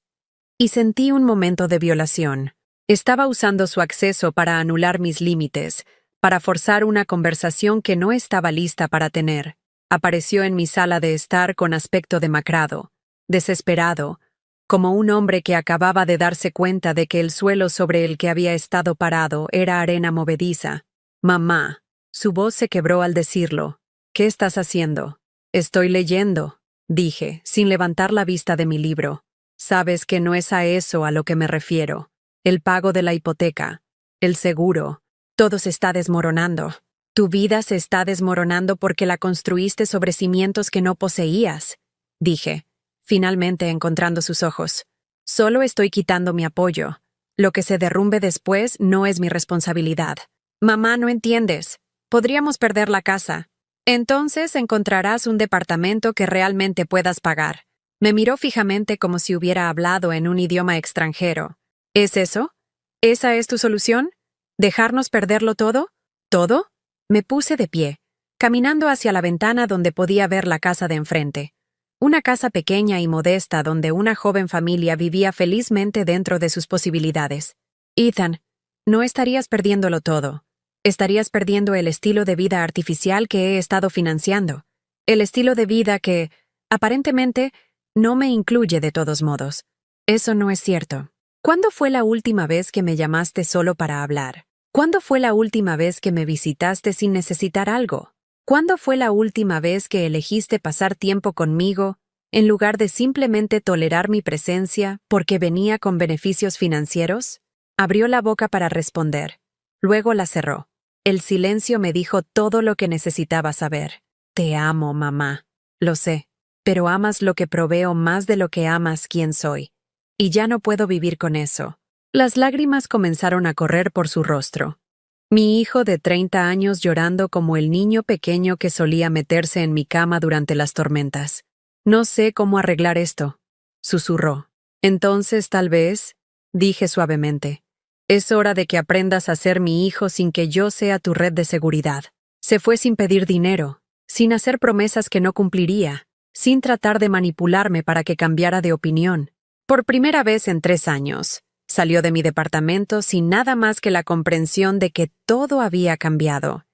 [SPEAKER 1] Y sentí un momento de violación. Estaba usando su acceso para anular mis límites, para forzar una conversación que no estaba lista para tener. Apareció en mi sala de estar con aspecto demacrado, desesperado, como un hombre que acababa de darse cuenta de que el suelo sobre el que había estado parado era arena movediza. Mamá. Su voz se quebró al decirlo. ¿Qué estás haciendo? Estoy leyendo, dije, sin levantar la vista de mi libro. Sabes que no es a eso a lo que me refiero. El pago de la hipoteca, el seguro, todo se está desmoronando. Tu vida se está desmoronando porque la construiste sobre cimientos que no poseías, dije, finalmente encontrando sus ojos. Solo estoy quitando mi apoyo. Lo que se derrumbe después no es mi responsabilidad. Mamá, no entiendes. Podríamos perder la casa. Entonces encontrarás un departamento que realmente puedas pagar. Me miró fijamente como si hubiera hablado en un idioma extranjero. ¿Es eso? ¿Esa es tu solución? ¿Dejarnos perderlo todo? ¿Todo? Me puse de pie, caminando hacia la ventana donde podía ver la casa de enfrente. Una casa pequeña y modesta donde una joven familia vivía felizmente dentro de sus posibilidades. Ethan, no estarías perdiéndolo todo. Estarías perdiendo el estilo de vida artificial que he estado financiando. El estilo de vida que, aparentemente, no me incluye de todos modos. Eso no es cierto. ¿Cuándo fue la última vez que me llamaste solo para hablar? ¿Cuándo fue la última vez que me visitaste sin necesitar algo? ¿Cuándo fue la última vez que elegiste pasar tiempo conmigo en lugar de simplemente tolerar mi presencia porque venía con beneficios financieros? Abrió la boca para responder. Luego la cerró. El silencio me dijo todo lo que necesitaba saber. Te amo, mamá. Lo sé, pero amas lo que proveo más de lo que amas quién soy. Y ya no puedo vivir con eso. Las lágrimas comenzaron a correr por su rostro. Mi hijo de 30 años llorando como el niño pequeño que solía meterse en mi cama durante las tormentas. No sé cómo arreglar esto, susurró. Entonces, tal vez, dije suavemente, es hora de que aprendas a ser mi hijo sin que yo sea tu red de seguridad. Se fue sin pedir dinero, sin hacer promesas que no cumpliría, sin tratar de manipularme para que cambiara de opinión. Por primera vez en 3 años, salió de mi departamento sin nada más que la comprensión de que todo había cambiado.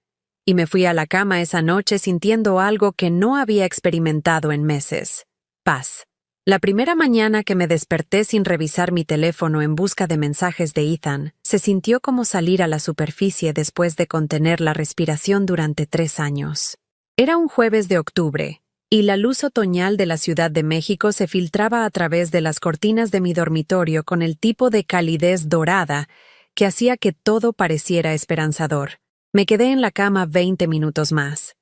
[SPEAKER 1] Y me fui a la cama esa noche sintiendo algo que no había experimentado en meses. Paz. La primera mañana que me desperté sin revisar mi teléfono en busca de mensajes de Ethan, se sintió como salir a la superficie después de contener la respiración durante 3 años. Era un jueves de octubre, y la luz otoñal de la Ciudad de México se filtraba a través de las cortinas de mi dormitorio con el tipo de calidez dorada que hacía que todo pareciera esperanzador. Me quedé en la cama 20 minutos más,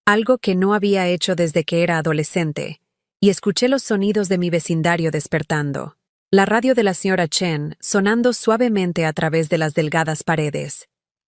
[SPEAKER 1] algo que no había hecho desde que era adolescente, y escuché los sonidos de mi vecindario despertando. La radio de la señora Chen sonando suavemente a través de las delgadas paredes.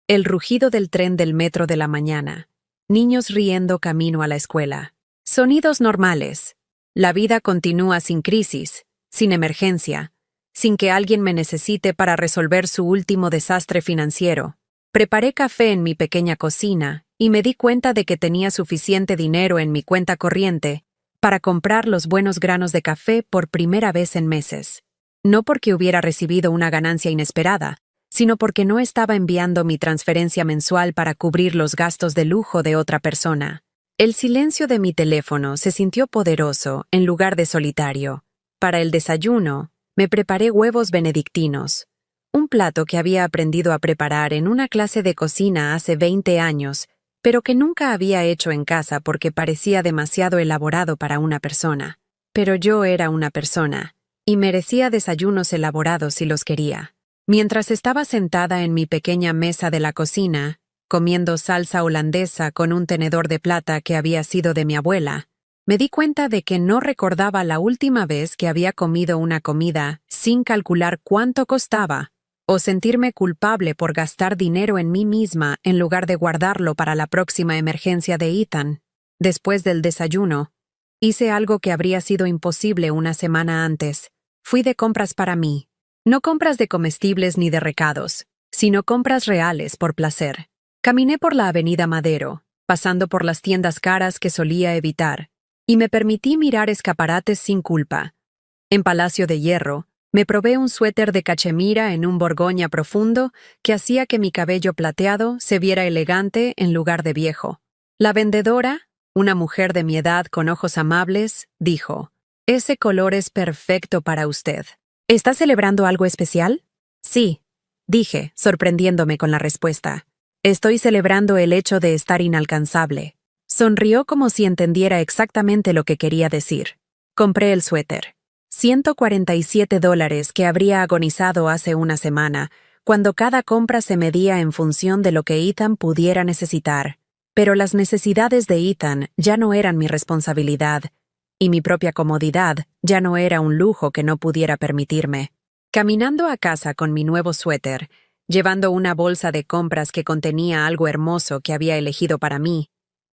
[SPEAKER 1] El rugido del tren del metro de la mañana. Niños riendo camino a la escuela. Sonidos normales. La vida continúa sin crisis, sin emergencia, sin que alguien me necesite para resolver su último desastre financiero. Preparé café en mi pequeña cocina y me di cuenta de que tenía suficiente dinero en mi cuenta corriente para comprar los buenos granos de café por primera vez en meses. No porque hubiera recibido una ganancia inesperada, sino porque no estaba enviando mi transferencia mensual para cubrir los gastos de lujo de otra persona. El silencio de mi teléfono se sintió poderoso en lugar de solitario. Para el desayuno, me preparé huevos benedictinos, un plato que había aprendido a preparar en una clase de cocina hace 20 años, pero que nunca había hecho en casa porque parecía demasiado elaborado para una persona. Pero yo era una persona, y merecía desayunos elaborados si los quería. Mientras estaba sentada en mi pequeña mesa de la cocina, comiendo salsa holandesa con un tenedor de plata que había sido de mi abuela, me di cuenta de que no recordaba la última vez que había comido una comida sin calcular cuánto costaba, o sentirme culpable por gastar dinero en mí misma en lugar de guardarlo para la próxima emergencia de Ethan. Después del desayuno, hice algo que habría sido imposible una semana antes. Fui de compras para mí. No compras de comestibles ni de recados, sino compras reales por placer. Caminé por la avenida Madero, pasando por las tiendas caras que solía evitar, y me permití mirar escaparates sin culpa. En Palacio de Hierro, me probé un suéter de cachemira en un Borgoña profundo que hacía que mi cabello plateado se viera elegante en lugar de viejo. La vendedora, una mujer de mi edad con ojos amables, dijo: «Ese color es perfecto para usted». «¿Está celebrando algo especial?» «Sí», dije, sorprendiéndome con la respuesta. «Estoy celebrando el hecho de estar inalcanzable». Sonrió como si entendiera exactamente lo que quería decir. Compré el suéter. $147 que habría agonizado hace una semana, cuando cada compra se medía en función de lo que Ethan pudiera necesitar. Pero las necesidades de Ethan ya no eran mi responsabilidad, y mi propia comodidad ya no era un lujo que no pudiera permitirme. Caminando a casa con mi nuevo suéter, llevando una bolsa de compras que contenía algo hermoso que había elegido para mí,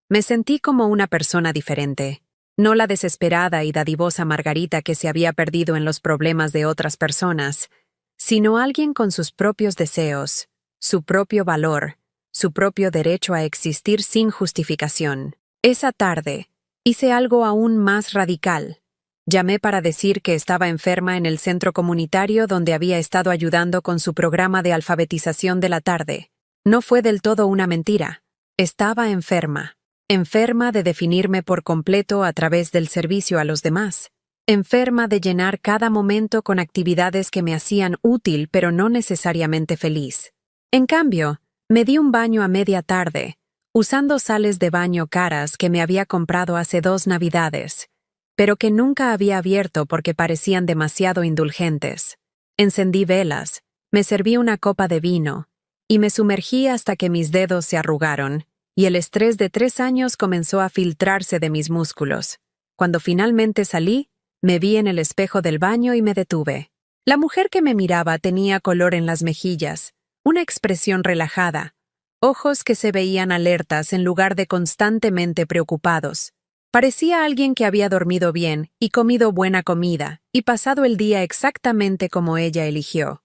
[SPEAKER 1] me sentí como una persona diferente. No la desesperada y dadivosa Margarita que se había perdido en los problemas de otras personas, sino alguien con sus propios deseos, su propio valor, su propio derecho a existir sin justificación. Esa tarde, hice algo aún más radical. Llamé para decir que estaba enferma en el centro comunitario donde había estado ayudando con su programa de alfabetización de la tarde. No fue del todo una mentira. Estaba enferma. Enferma de definirme por completo a través del servicio a los demás. Enferma de llenar cada momento con actividades que me hacían útil pero no necesariamente feliz. En cambio, me di un baño a media tarde, usando sales de baño caras que me había comprado hace 2 Navidades, pero que nunca había abierto porque parecían demasiado indulgentes. Encendí velas, me serví una copa de vino, y me sumergí hasta que mis dedos se arrugaron, y el estrés de 3 años comenzó a filtrarse de mis músculos. Cuando finalmente salí, me vi en el espejo del baño y me detuve. La mujer que me miraba tenía color en las mejillas, una expresión relajada, ojos que se veían alertas en lugar de constantemente preocupados. Parecía alguien que había dormido bien y comido buena comida y pasado el día exactamente como ella eligió.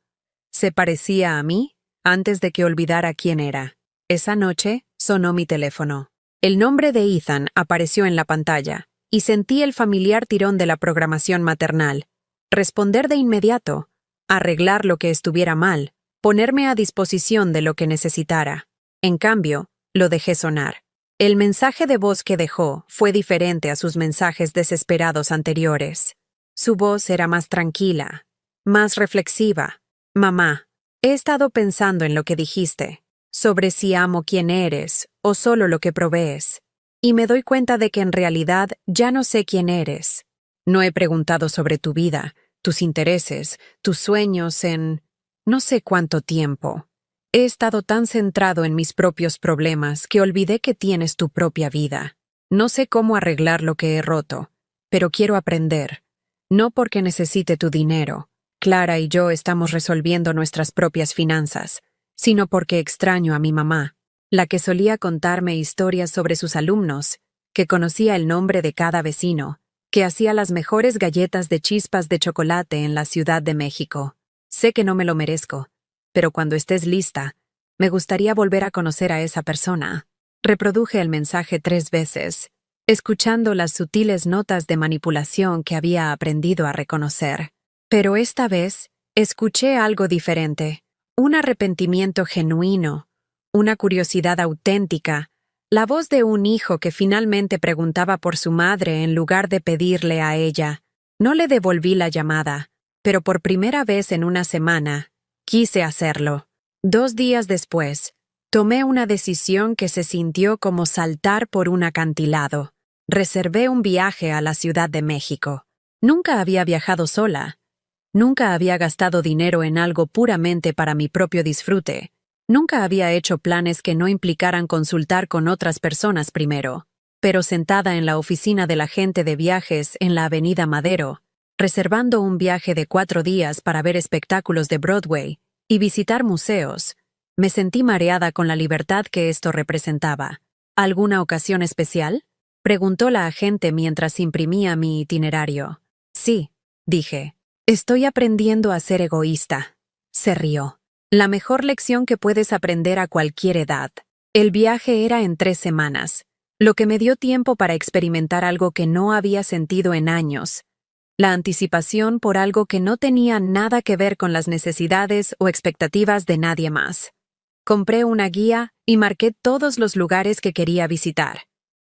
[SPEAKER 1] Se parecía a mí antes de que olvidara quién era. Esa noche sonó mi teléfono. El nombre de Ethan apareció en la pantalla y sentí el familiar tirón de la programación maternal. Responder de inmediato, arreglar lo que estuviera mal, ponerme a disposición de lo que necesitara. En cambio, lo dejé sonar. El mensaje de voz que dejó fue diferente a sus mensajes desesperados anteriores. Su voz era más tranquila, más reflexiva. «Mamá, he estado pensando en lo que dijiste, sobre si amo quién eres o solo lo que provees, y me doy cuenta de que en realidad ya no sé quién eres. No he preguntado sobre tu vida, tus intereses, tus sueños en no sé cuánto tiempo. He estado tan centrado en mis propios problemas que olvidé que tienes tu propia vida. No sé cómo arreglar lo que he roto, pero quiero aprender. No porque necesite tu dinero. Clara y yo estamos resolviendo nuestras propias finanzas, sino porque extraño a mi mamá, la que solía contarme historias sobre sus alumnos, que conocía el nombre de cada vecino, que hacía las mejores galletas de chispas de chocolate en la Ciudad de México. Sé que no me lo merezco, pero cuando estés lista, me gustaría volver a conocer a esa persona». Reproduje el mensaje 3 veces, escuchando las sutiles notas de manipulación que había aprendido a reconocer. Pero esta vez, escuché algo diferente, un arrepentimiento genuino, una curiosidad auténtica, la voz de un hijo que finalmente preguntaba por su madre en lugar de pedirle a ella. No le devolví la llamada, pero por primera vez en una semana, quise hacerlo. 2 días después, tomé una decisión que se sintió como saltar por un acantilado. Reservé un viaje a la Ciudad de México. Nunca había viajado sola, Nunca había gastado dinero en algo puramente para mi propio disfrute. Nunca había hecho planes que no implicaran consultar con otras personas primero. Pero sentada en la oficina del agente de viajes en la Avenida Madero, reservando un viaje de 4 días para ver espectáculos de Broadway y visitar museos, me sentí mareada con la libertad que esto representaba. ¿Alguna ocasión especial?, preguntó la agente mientras imprimía mi itinerario. Sí, dije. Estoy aprendiendo a ser egoísta. Se rió. La mejor lección que puedes aprender a cualquier edad. El viaje era en 3 semanas, lo que me dio tiempo para experimentar algo que no había sentido en años. La anticipación por algo que no tenía nada que ver con las necesidades o expectativas de nadie más. Compré una guía y marqué todos los lugares que quería visitar.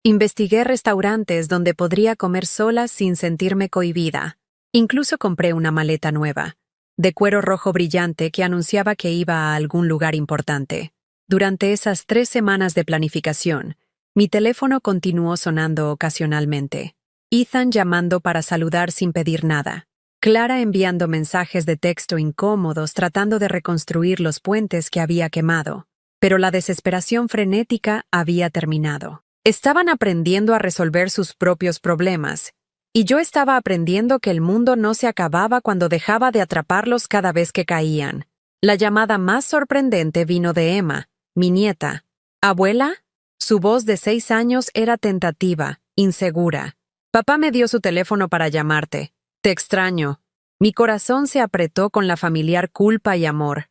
[SPEAKER 1] Investigué restaurantes donde podría comer sola sin sentirme cohibida. Incluso compré una maleta nueva, de cuero rojo brillante que anunciaba que iba a algún lugar importante. Durante esas 3 semanas de planificación, mi teléfono continuó sonando ocasionalmente. Ethan llamando para saludar sin pedir nada. Clara enviando mensajes de texto incómodos tratando de reconstruir los puentes que había quemado. Pero la desesperación frenética había terminado. Estaban aprendiendo a resolver sus propios problemas, y yo estaba aprendiendo que el mundo no se acababa cuando dejaba de atraparlos cada vez que caían. La llamada más sorprendente vino de Emma, mi nieta. ¿Abuela? Su voz de 6 años era tentativa, insegura. Papá me dio su teléfono para llamarte. Te extraño. Mi corazón se apretó con la familiar culpa y amor.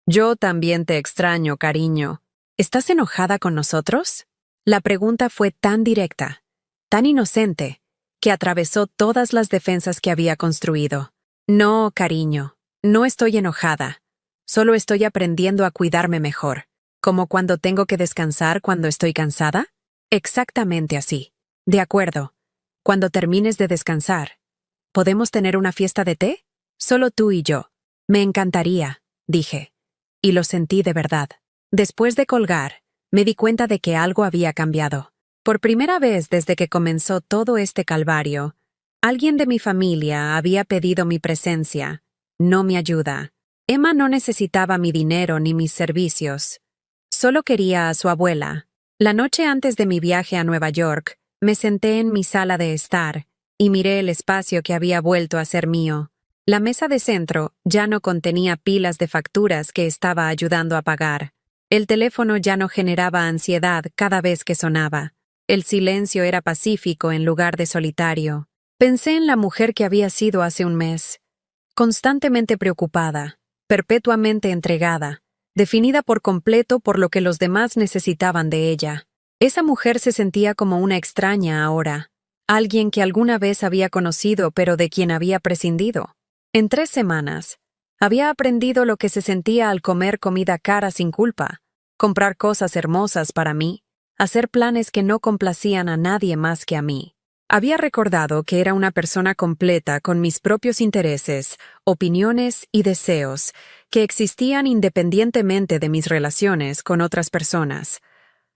[SPEAKER 1] Yo también te extraño, cariño. ¿Estás enojada con nosotros? La pregunta fue tan directa, tan inocente, que atravesó todas las defensas que había construido. No, cariño, no estoy enojada. Solo estoy aprendiendo a cuidarme mejor. ¿Como cuando tengo que descansar cuando estoy cansada? Exactamente así. De acuerdo. Cuando termines de descansar, ¿podemos tener una fiesta de té? Solo tú y yo. Me encantaría, dije. Y lo sentí de verdad. Después de colgar, me di cuenta de que algo había cambiado. Por primera vez desde que comenzó todo este calvario, alguien de mi familia había pedido mi presencia, no mi ayuda. Emma no necesitaba mi dinero ni mis servicios. Solo quería a su abuela. La noche antes de mi viaje a Nueva York, me senté en mi sala de estar y miré el espacio que había vuelto a ser mío. La mesa de centro ya no contenía pilas de facturas que estaba ayudando a pagar. El teléfono ya no generaba ansiedad cada vez que sonaba. El silencio era pacífico en lugar de solitario. Pensé en la mujer que había sido hace un mes. Constantemente preocupada, perpetuamente entregada, definida por completo por lo que los demás necesitaban de ella. Esa mujer se sentía como una extraña ahora, alguien que alguna vez había conocido pero de quien había prescindido. En 3 semanas, había aprendido lo que se sentía al comer comida cara sin culpa, comprar cosas hermosas para mí, hacer planes que no complacían a nadie más que a mí. Había recordado que era una persona completa con mis propios intereses, opiniones y deseos, que existían independientemente de mis relaciones con otras personas.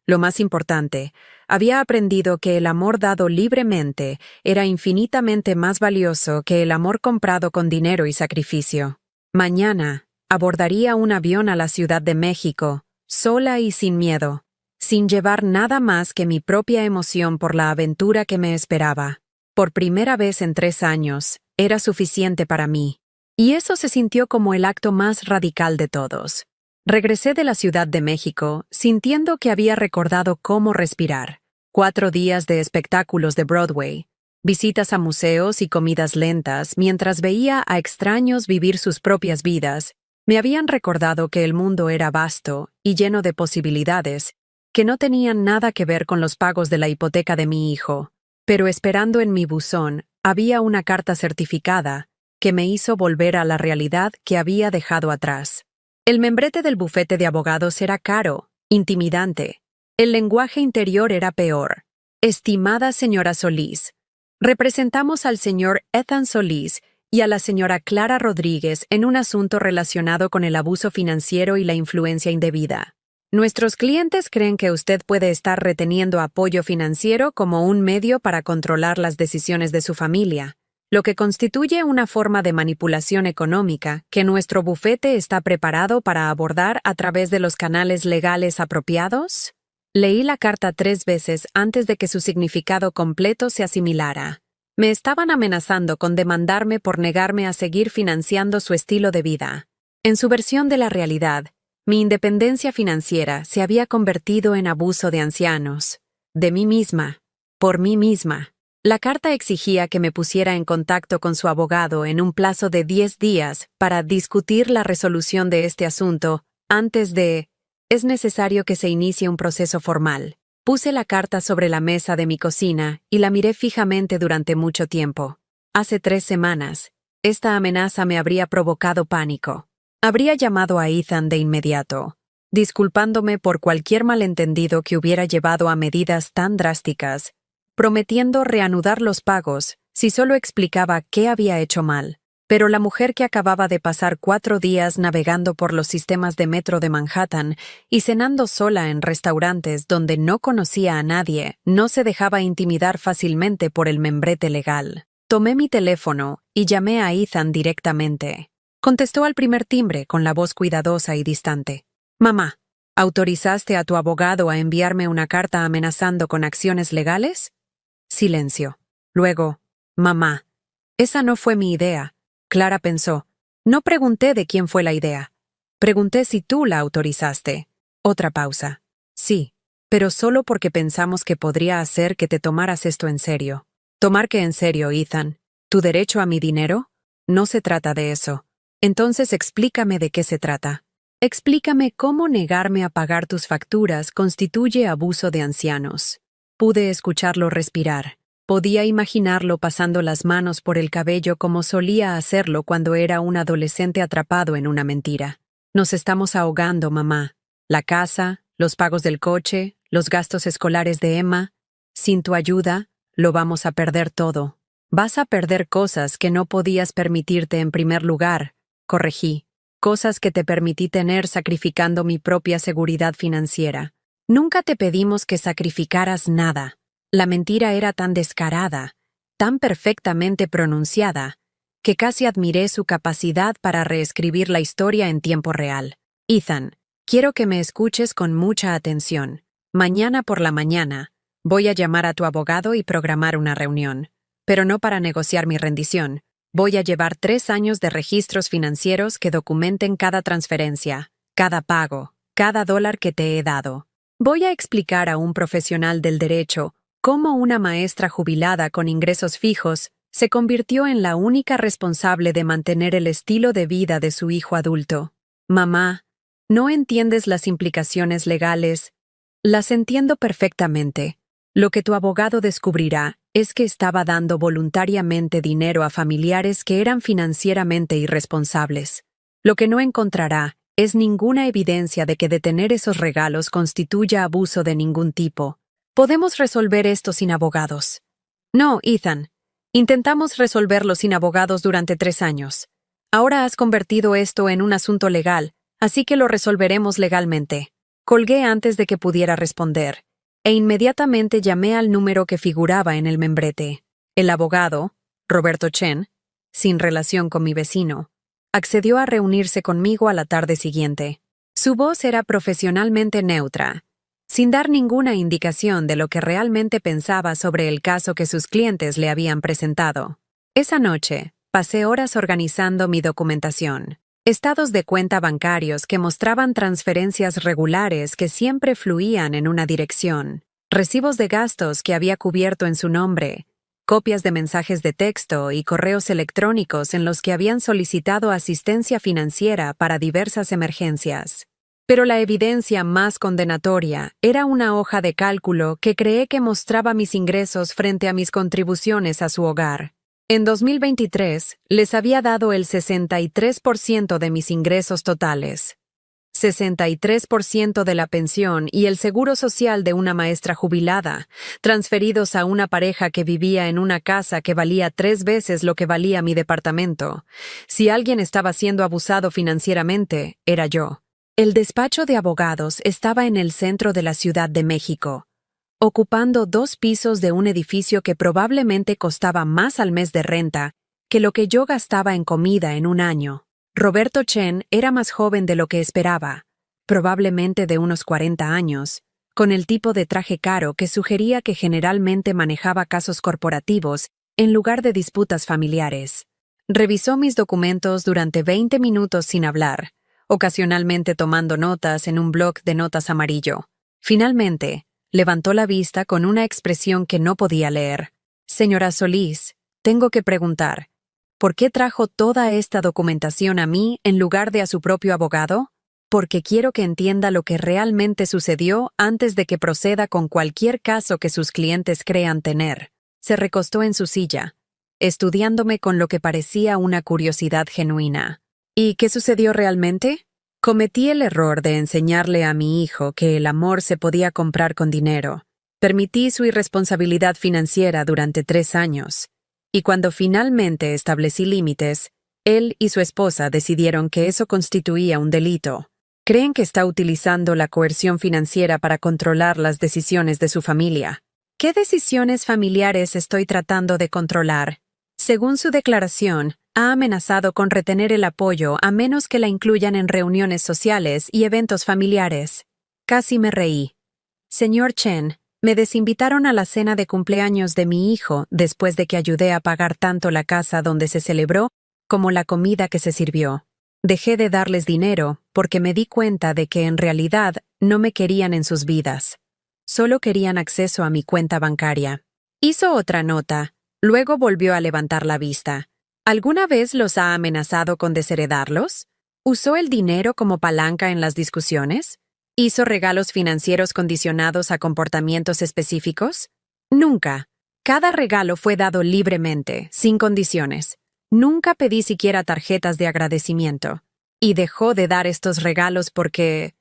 [SPEAKER 1] Lo más importante, había aprendido que el amor dado libremente era infinitamente más valioso que el amor comprado con dinero y sacrificio. Mañana, abordaría un avión a la Ciudad de México, sola y sin miedo, sin llevar nada más que mi propia emoción por la aventura que me esperaba. Por primera vez en 3 años, era suficiente para mí. Y eso se sintió como el acto más radical de todos. Regresé de la Ciudad de México, sintiendo que había recordado cómo respirar. 4 días de espectáculos de Broadway, visitas a museos y comidas lentas mientras veía a extraños vivir sus propias vidas, me habían recordado que el mundo era vasto y lleno de posibilidades, que no tenían nada que ver con los pagos de la hipoteca de mi hijo. Pero esperando en mi buzón, había una carta certificada que me hizo volver a la realidad que había dejado atrás. El membrete del bufete de abogados era caro, intimidante. El lenguaje interior era peor. Estimada señora Solís, representamos al señor Ethan Solís y a la señora Clara Rodríguez en un asunto relacionado con el abuso financiero y la influencia indebida. Nuestros clientes creen que usted puede estar reteniendo apoyo financiero como un medio para controlar las decisiones de su familia. lo que constituye una forma de manipulación económica que nuestro bufete está preparado para abordar a través de los canales legales apropiados? Leí la carta 3 veces antes de que su significado completo se asimilara. Me estaban amenazando con demandarme por negarme a seguir financiando su estilo de vida. En su versión de la realidad, mi independencia financiera se había convertido en abuso de ancianos, de mí misma, por mí misma. La carta exigía que me pusiera en contacto con su abogado en un plazo de 10 días para discutir la resolución de este asunto antes de... Es necesario que se inicie un proceso formal. Puse la carta sobre la mesa de mi cocina y la miré fijamente durante mucho tiempo. Hace 3 semanas, esta amenaza me habría provocado pánico. Habría llamado a Ethan de inmediato, disculpándome por cualquier malentendido que hubiera llevado a medidas tan drásticas, prometiendo reanudar los pagos si solo explicaba qué había hecho mal. Pero la mujer que acababa de pasar 4 días navegando por los sistemas de metro de Manhattan y cenando sola en restaurantes donde no conocía a nadie, no se dejaba intimidar fácilmente por el membrete legal. Tomé mi teléfono y llamé a Ethan directamente. Contestó al primer timbre con la voz cuidadosa y distante. «Mamá, ¿autorizaste a tu abogado a enviarme una carta amenazando con acciones legales?» Silencio. Luego, «Mamá, esa no fue mi idea». Clara pensó. «No pregunté de quién fue la idea. Pregunté si tú la autorizaste». Otra pausa. «Sí, pero solo porque pensamos que podría hacer que te tomaras esto en serio». «¿Tomar qué en serio, Ethan? ¿Tu derecho a mi dinero? No se trata de eso. Entonces explícame de qué se trata. Explícame cómo negarme a pagar tus facturas constituye abuso de ancianos». Pude escucharlo respirar. Podía imaginarlo pasando las manos por el cabello como solía hacerlo cuando era un adolescente atrapado en una mentira. «Nos estamos ahogando, mamá. La casa, los pagos del coche, los gastos escolares de Emma. Sin tu ayuda, lo vamos a perder todo». «Vas a perder cosas que no podías permitirte en primer lugar», corregí. «Cosas que te permití tener sacrificando mi propia seguridad financiera. Nunca te pedimos que sacrificaras nada». La mentira era tan descarada, tan perfectamente pronunciada, que casi admiré su capacidad para reescribir la historia en tiempo real. «Ethan, quiero que me escuches con mucha atención. Mañana por la mañana, voy a llamar a tu abogado y programar una reunión. Pero no para negociar mi rendición. Voy a llevar 3 años de registros financieros que documenten cada transferencia, cada pago, cada dólar que te he dado. Voy a explicar a un profesional del derecho cómo una maestra jubilada con ingresos fijos se convirtió en la única responsable de mantener el estilo de vida de su hijo adulto. Mamá, no entiendes las implicaciones legales. Las entiendo perfectamente. Lo que tu abogado descubrirá es que estaba dando voluntariamente dinero a familiares que eran financieramente irresponsables. Lo que no encontrará es ninguna evidencia de que detener esos regalos constituya abuso de ningún tipo. Podemos resolver esto sin abogados. No, Ethan. Intentamos resolverlo sin abogados durante 3 años. Ahora has convertido esto en un asunto legal, así que lo resolveremos legalmente. Colgué antes de que pudiera responder, e inmediatamente llamé al número que figuraba en el membrete. El abogado, Roberto Chen, sin relación con mi vecino, accedió a reunirse conmigo a la tarde siguiente. Su voz era profesionalmente neutra, sin dar ninguna indicación de lo que realmente pensaba sobre el caso que sus clientes le habían presentado. Esa noche, pasé horas organizando mi documentación. Estados de cuenta bancarios que mostraban transferencias regulares que siempre fluían en una dirección, recibos de gastos que había cubierto en su nombre, copias de mensajes de texto y correos electrónicos en los que habían solicitado asistencia financiera para diversas emergencias. Pero la evidencia más condenatoria era una hoja de cálculo que creé que mostraba mis ingresos frente a mis contribuciones a su hogar. En 2023, les había dado el 63% de mis ingresos totales, 63% de la pensión y el seguro social de una maestra jubilada, transferidos a una pareja que vivía en una casa que valía 3 veces lo que valía mi departamento. Si alguien estaba siendo abusado financieramente, era yo. El despacho de abogados estaba en el centro de la Ciudad de México, ocupando 2 pisos de un edificio que probablemente costaba más al mes de renta que lo que yo gastaba en comida en un año. Roberto Chen era más joven de lo que esperaba, probablemente de unos 40 años, con el tipo de traje caro que sugería que generalmente manejaba casos corporativos en lugar de disputas familiares. Revisó mis documentos durante 20 minutos sin hablar, ocasionalmente tomando notas en un bloc de notas amarillo. Finalmente, levantó la vista con una expresión que no podía leer. Señora Solís, tengo que preguntar, ¿por qué trajo toda esta documentación a mí en lugar de a su propio abogado? Porque quiero que entienda lo que realmente sucedió antes de que proceda con cualquier caso que sus clientes crean tener. Se recostó en su silla, estudiándome con lo que parecía una curiosidad genuina. ¿Y qué sucedió realmente? Cometí el error de enseñarle a mi hijo que el amor se podía comprar con dinero. Permití su irresponsabilidad financiera durante 3 años. Y cuando finalmente establecí límites, él y su esposa decidieron que eso constituía un delito. Creen que está utilizando la coerción financiera para controlar las decisiones de su familia. ¿Qué decisiones familiares estoy tratando de controlar? Según su declaración, ha amenazado con retener el apoyo a menos que la incluyan en reuniones sociales y eventos familiares. Casi me reí. Señor Chen, me desinvitaron a la cena de cumpleaños de mi hijo después de que ayudé a pagar tanto la casa donde se celebró como la comida que se sirvió. Dejé de darles dinero porque me di cuenta de que en realidad no me querían en sus vidas. Solo querían acceso a mi cuenta bancaria. Hizo otra nota, luego volvió a levantar la vista. ¿Alguna vez los ha amenazado con desheredarlos? ¿Usó el dinero como palanca en las discusiones? ¿Hizo regalos financieros condicionados a comportamientos específicos? Nunca. Cada regalo fue dado libremente, sin condiciones. Nunca pedí siquiera tarjetas de agradecimiento. Y dejó de dar estos regalos porque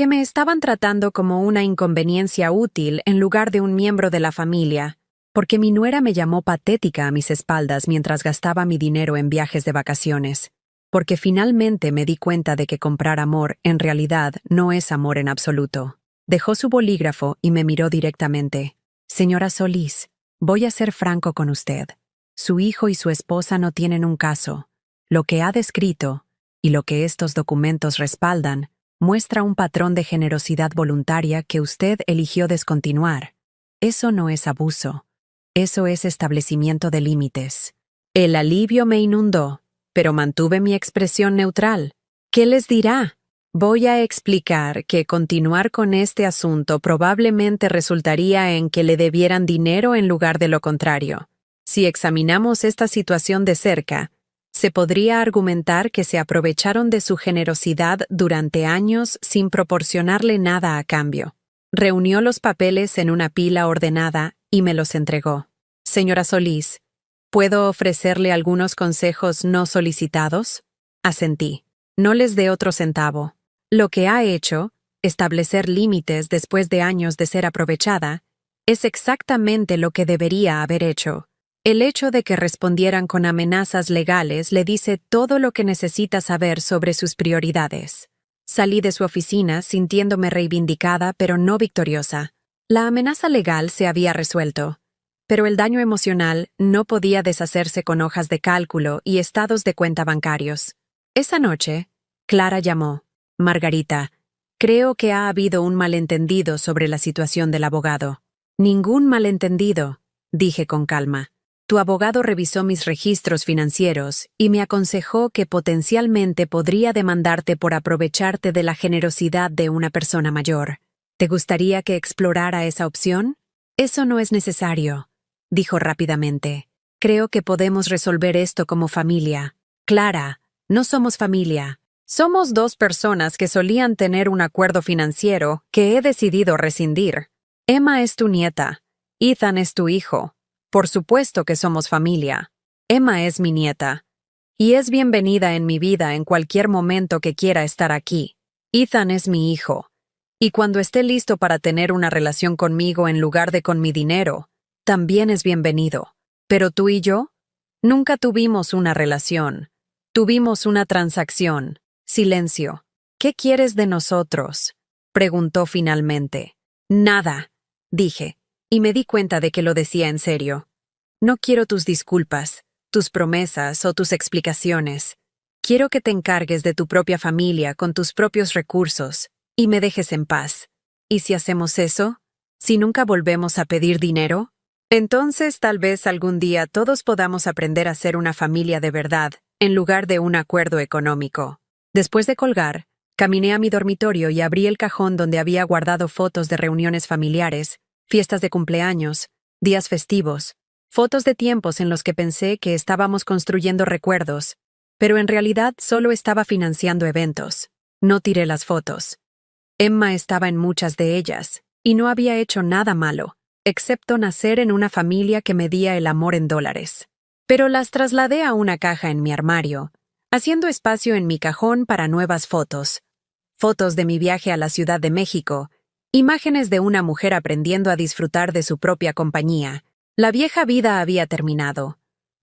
[SPEAKER 1] me estaban tratando como una inconveniencia útil en lugar de un miembro de la familia. Porque mi nuera me llamó patética a mis espaldas mientras gastaba mi dinero en viajes de vacaciones. Porque finalmente me di cuenta de que comprar amor en realidad no es amor en absoluto. Dejó su bolígrafo y me miró directamente. Señora Solís, voy a ser franco con usted. Su hijo y su esposa no tienen un caso. Lo que ha descrito, y lo que estos documentos respaldan, muestra un patrón de generosidad voluntaria que usted eligió descontinuar. Eso no es abuso. Eso es establecimiento de límites. El alivio me inundó, pero mantuve mi expresión neutral. ¿Qué les dirá? Voy a explicar que continuar con este asunto probablemente resultaría en que le debieran dinero en lugar de lo contrario. Si examinamos esta situación de cerca, se podría argumentar que se aprovecharon de su generosidad durante años sin proporcionarle nada a cambio. Reunió los papeles en una pila ordenada y me los entregó. Señora Solís, ¿puedo ofrecerle algunos consejos no solicitados? Asentí. No les dé otro centavo. Lo que ha hecho, establecer límites después de años de ser aprovechada, es exactamente lo que debería haber hecho. El hecho de que respondieran con amenazas legales le dice todo lo que necesita saber sobre sus prioridades. Salí de su oficina sintiéndome reivindicada pero no victoriosa. La amenaza legal se había resuelto, pero el daño emocional no podía deshacerse con hojas de cálculo y estados de cuenta bancarios. Esa noche, Clara llamó. Margarita, creo que ha habido un malentendido sobre la situación del abogado. Ningún malentendido, dije con calma. Tu abogado revisó mis registros financieros y me aconsejó que potencialmente podría demandarte por aprovecharte de la generosidad de una persona mayor. ¿Te gustaría que explorara esa opción? Eso no es necesario, dijo rápidamente. Creo que podemos resolver esto como familia. Clara, no somos familia. Somos 2 personas que solían tener un acuerdo financiero que he decidido rescindir. Emma es tu nieta. Ethan es tu hijo. Por supuesto que somos familia. Emma es mi nieta. Y es bienvenida en mi vida en cualquier momento que quiera estar aquí. Ethan es mi hijo. Y cuando esté listo para tener una relación conmigo en lugar de con mi dinero, también es bienvenido. Pero tú y yo, nunca tuvimos una relación. Tuvimos una transacción. Silencio. ¿Qué quieres de nosotros? Preguntó finalmente. Nada, dije, y me di cuenta de que lo decía en serio. No quiero tus disculpas. tus promesas o tus explicaciones. Quiero que te encargues de tu propia familia con tus propios recursos y me dejes en paz. ¿Y si hacemos eso? ¿Si nunca volvemos a pedir dinero? Entonces tal vez algún día todos podamos aprender a ser una familia de verdad, en lugar de un acuerdo económico. Después de colgar, caminé a mi dormitorio y abrí el cajón donde había guardado fotos de reuniones familiares, fiestas de cumpleaños, días festivos, fotos de tiempos en los que pensé que estábamos construyendo recuerdos, pero en realidad solo estaba financiando eventos. No tiré las fotos. Emma estaba en muchas de ellas, y no había hecho nada malo, excepto nacer en una familia que medía el amor en dólares. Pero las trasladé a una caja en mi armario, haciendo espacio en mi cajón para nuevas fotos. Fotos de mi viaje a la Ciudad de México, imágenes de una mujer aprendiendo a disfrutar de su propia compañía. La vieja vida había terminado.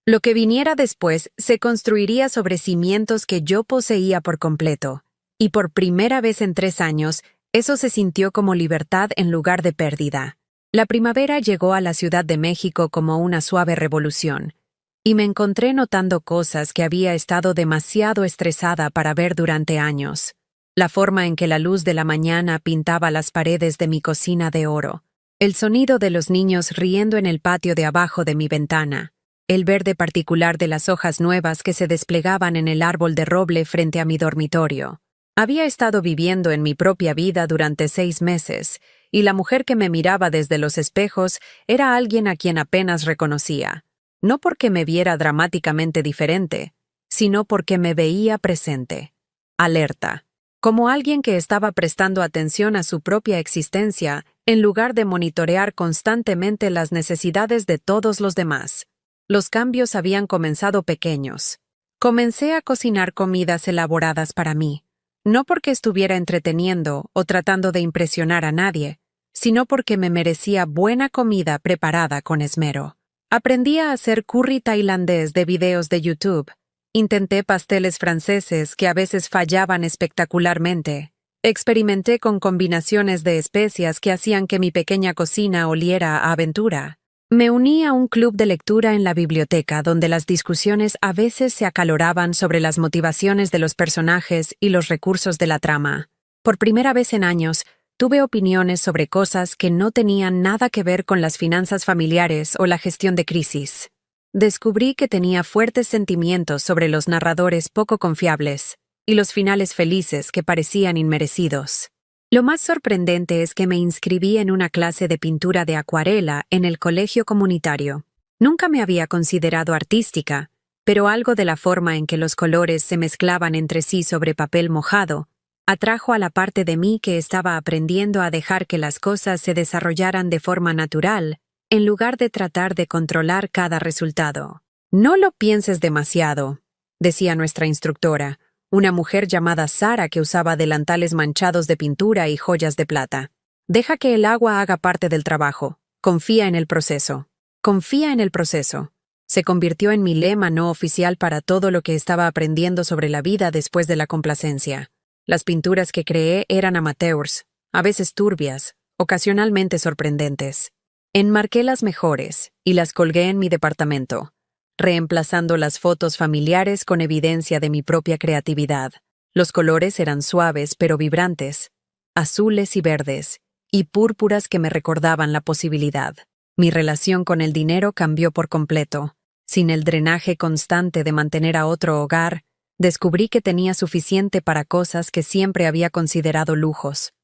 [SPEAKER 1] Lo que viniera después se construiría sobre cimientos que yo poseía por completo, y por primera vez en 3 años, eso se sintió como libertad en lugar de pérdida. La primavera llegó a la Ciudad de México como una suave revolución, y me encontré notando cosas que había estado demasiado estresada para ver durante años. La forma en que la luz de la mañana pintaba las paredes de mi cocina de oro, el sonido de los niños riendo en el patio de abajo de mi ventana, el verde particular de las hojas nuevas que se desplegaban en el árbol de roble frente a mi dormitorio. Había estado viviendo en mi propia vida durante 6 meses, y la mujer que me miraba desde los espejos era alguien a quien apenas reconocía, no porque me viera dramáticamente diferente, sino porque me veía presente, alerta, como alguien que estaba prestando atención a su propia existencia en lugar de monitorear constantemente las necesidades de todos los demás. Los cambios habían comenzado pequeños. Comencé a cocinar comidas elaboradas para mí, no porque estuviera entreteniendo o tratando de impresionar a nadie, sino porque me merecía buena comida preparada con esmero. Aprendí a hacer curry tailandés de videos de YouTube. Intenté pasteles franceses que a veces fallaban espectacularmente. Experimenté con combinaciones de especias que hacían que mi pequeña cocina oliera a aventura. Me uní a un club de lectura en la biblioteca donde las discusiones a veces se acaloraban sobre las motivaciones de los personajes y los recursos de la trama. Por primera vez en años, tuve opiniones sobre cosas que no tenían nada que ver con las finanzas familiares o la gestión de crisis. Descubrí que tenía fuertes sentimientos sobre los narradores poco confiables y los finales felices que parecían inmerecidos. Lo más sorprendente es que me inscribí en una clase de pintura de acuarela en el colegio comunitario. Nunca me había considerado artística, pero algo de la forma en que los colores se mezclaban entre sí sobre papel mojado atrajo a la parte de mí que estaba aprendiendo a dejar que las cosas se desarrollaran de forma natural, en lugar de tratar de controlar cada resultado. «No lo pienses demasiado», decía nuestra instructora, una mujer llamada Sara que usaba delantales manchados de pintura y joyas de plata. «Deja que el agua haga parte del trabajo. Confía en el proceso. Confía en el proceso». Se convirtió en mi lema no oficial para todo lo que estaba aprendiendo sobre la vida después de la complacencia. Las pinturas que creé eran amateurs, a veces turbias, ocasionalmente sorprendentes. Enmarqué las mejores y las colgué en mi departamento, reemplazando las fotos familiares con evidencia de mi propia creatividad. Los colores eran suaves pero vibrantes, azules y verdes, y púrpuras que me recordaban la posibilidad. Mi relación con el dinero cambió por completo. Sin el drenaje constante de mantener a otro hogar, descubrí que tenía suficiente para cosas que siempre había considerado lujos.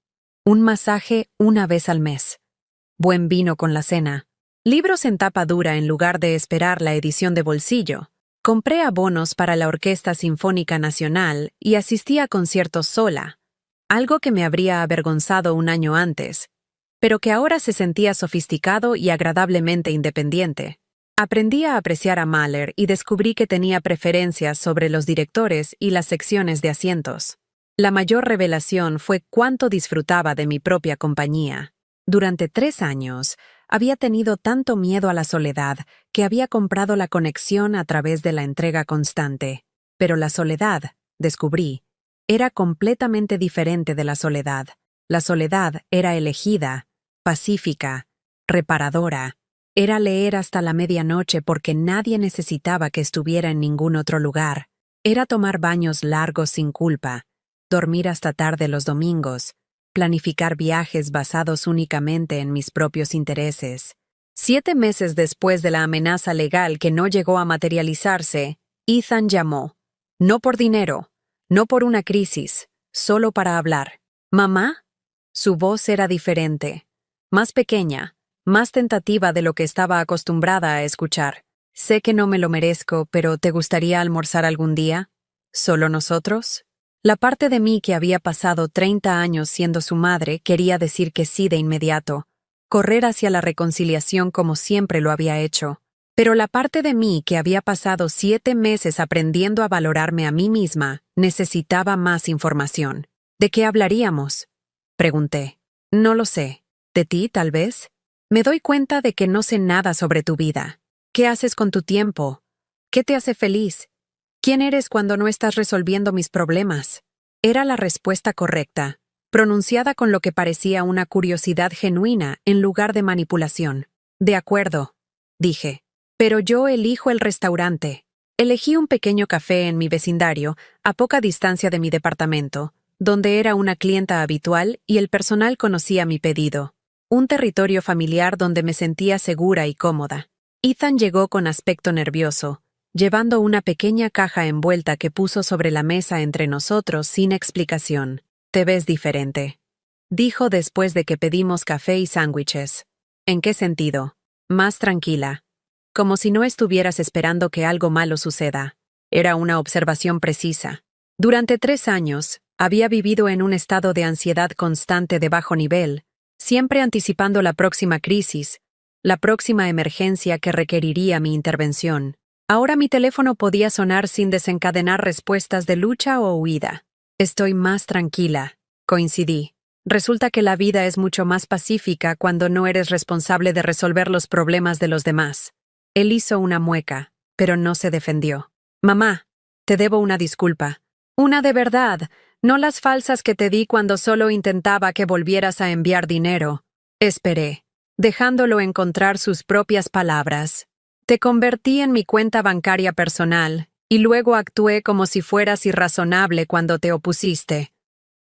[SPEAKER 1] Un masaje una vez al mes. Buen vino con la cena. Libros en tapa dura en lugar de esperar la edición de bolsillo. Compré abonos para la Orquesta Sinfónica Nacional y asistí a conciertos sola, algo que me habría avergonzado un año antes, pero que ahora se sentía sofisticado y agradablemente independiente. Aprendí a apreciar a Mahler y descubrí que tenía preferencias sobre los directores y las secciones de asientos. La mayor revelación fue cuánto disfrutaba de mi propia compañía. Durante 3 años, había tenido tanto miedo a la soledad que había comprado la conexión a través de la entrega constante. Pero la soledad, descubrí, era completamente diferente de la soledad. La soledad era elegida, pacífica, reparadora. Era leer hasta la medianoche porque nadie necesitaba que estuviera en ningún otro lugar. Era tomar baños largos sin culpa, dormir hasta tarde los domingos, planificar viajes basados únicamente en mis propios intereses. 7 meses después de la amenaza legal que no llegó a materializarse, Ethan llamó. No por dinero, no por una crisis, solo para hablar. ¿Mamá? Su voz era diferente, más pequeña, más tentativa de lo que estaba acostumbrada a escuchar. Sé que no me lo merezco, pero ¿te gustaría almorzar algún día? ¿Solo nosotros? La parte de mí que había pasado 30 años siendo su madre quería decir que sí de inmediato, correr hacia la reconciliación como siempre lo había hecho. Pero la parte de mí que había pasado 7 meses aprendiendo a valorarme a mí misma necesitaba más información. ¿De qué hablaríamos? Pregunté. No lo sé. ¿De ti, tal vez? Me doy cuenta de que no sé nada sobre tu vida. ¿Qué haces con tu tiempo? ¿Qué te hace feliz? ¿Quién eres cuando no estás resolviendo mis problemas? Era la respuesta correcta, pronunciada con lo que parecía una curiosidad genuina en lugar de manipulación. De acuerdo, dije. Pero yo elijo el restaurante. Elegí un pequeño café en mi vecindario, a poca distancia de mi departamento, donde era una clienta habitual y el personal conocía mi pedido. Un territorio familiar donde me sentía segura y cómoda. Ethan llegó con aspecto nervioso, llevando una pequeña caja envuelta que puso sobre la mesa entre nosotros sin explicación. «Te ves diferente», dijo después de que pedimos café y sándwiches. «¿En qué sentido?» «Más tranquila. Como si no estuvieras esperando que algo malo suceda». Era una observación precisa. Durante 3 años, había vivido en un estado de ansiedad constante de bajo nivel, siempre anticipando la próxima crisis, la próxima emergencia que requeriría mi intervención. Ahora mi teléfono podía sonar sin desencadenar respuestas de lucha o huida. «Estoy más tranquila», coincidí. «Resulta que la vida es mucho más pacífica cuando no eres responsable de resolver los problemas de los demás». Él hizo una mueca, pero no se defendió. «Mamá, te debo una disculpa. Una de verdad, no las falsas que te di cuando solo intentaba que volvieras a enviar dinero». Esperé, dejándolo encontrar sus propias palabras. «Te convertí en mi cuenta bancaria personal, y luego actué como si fueras irrazonable cuando te opusiste.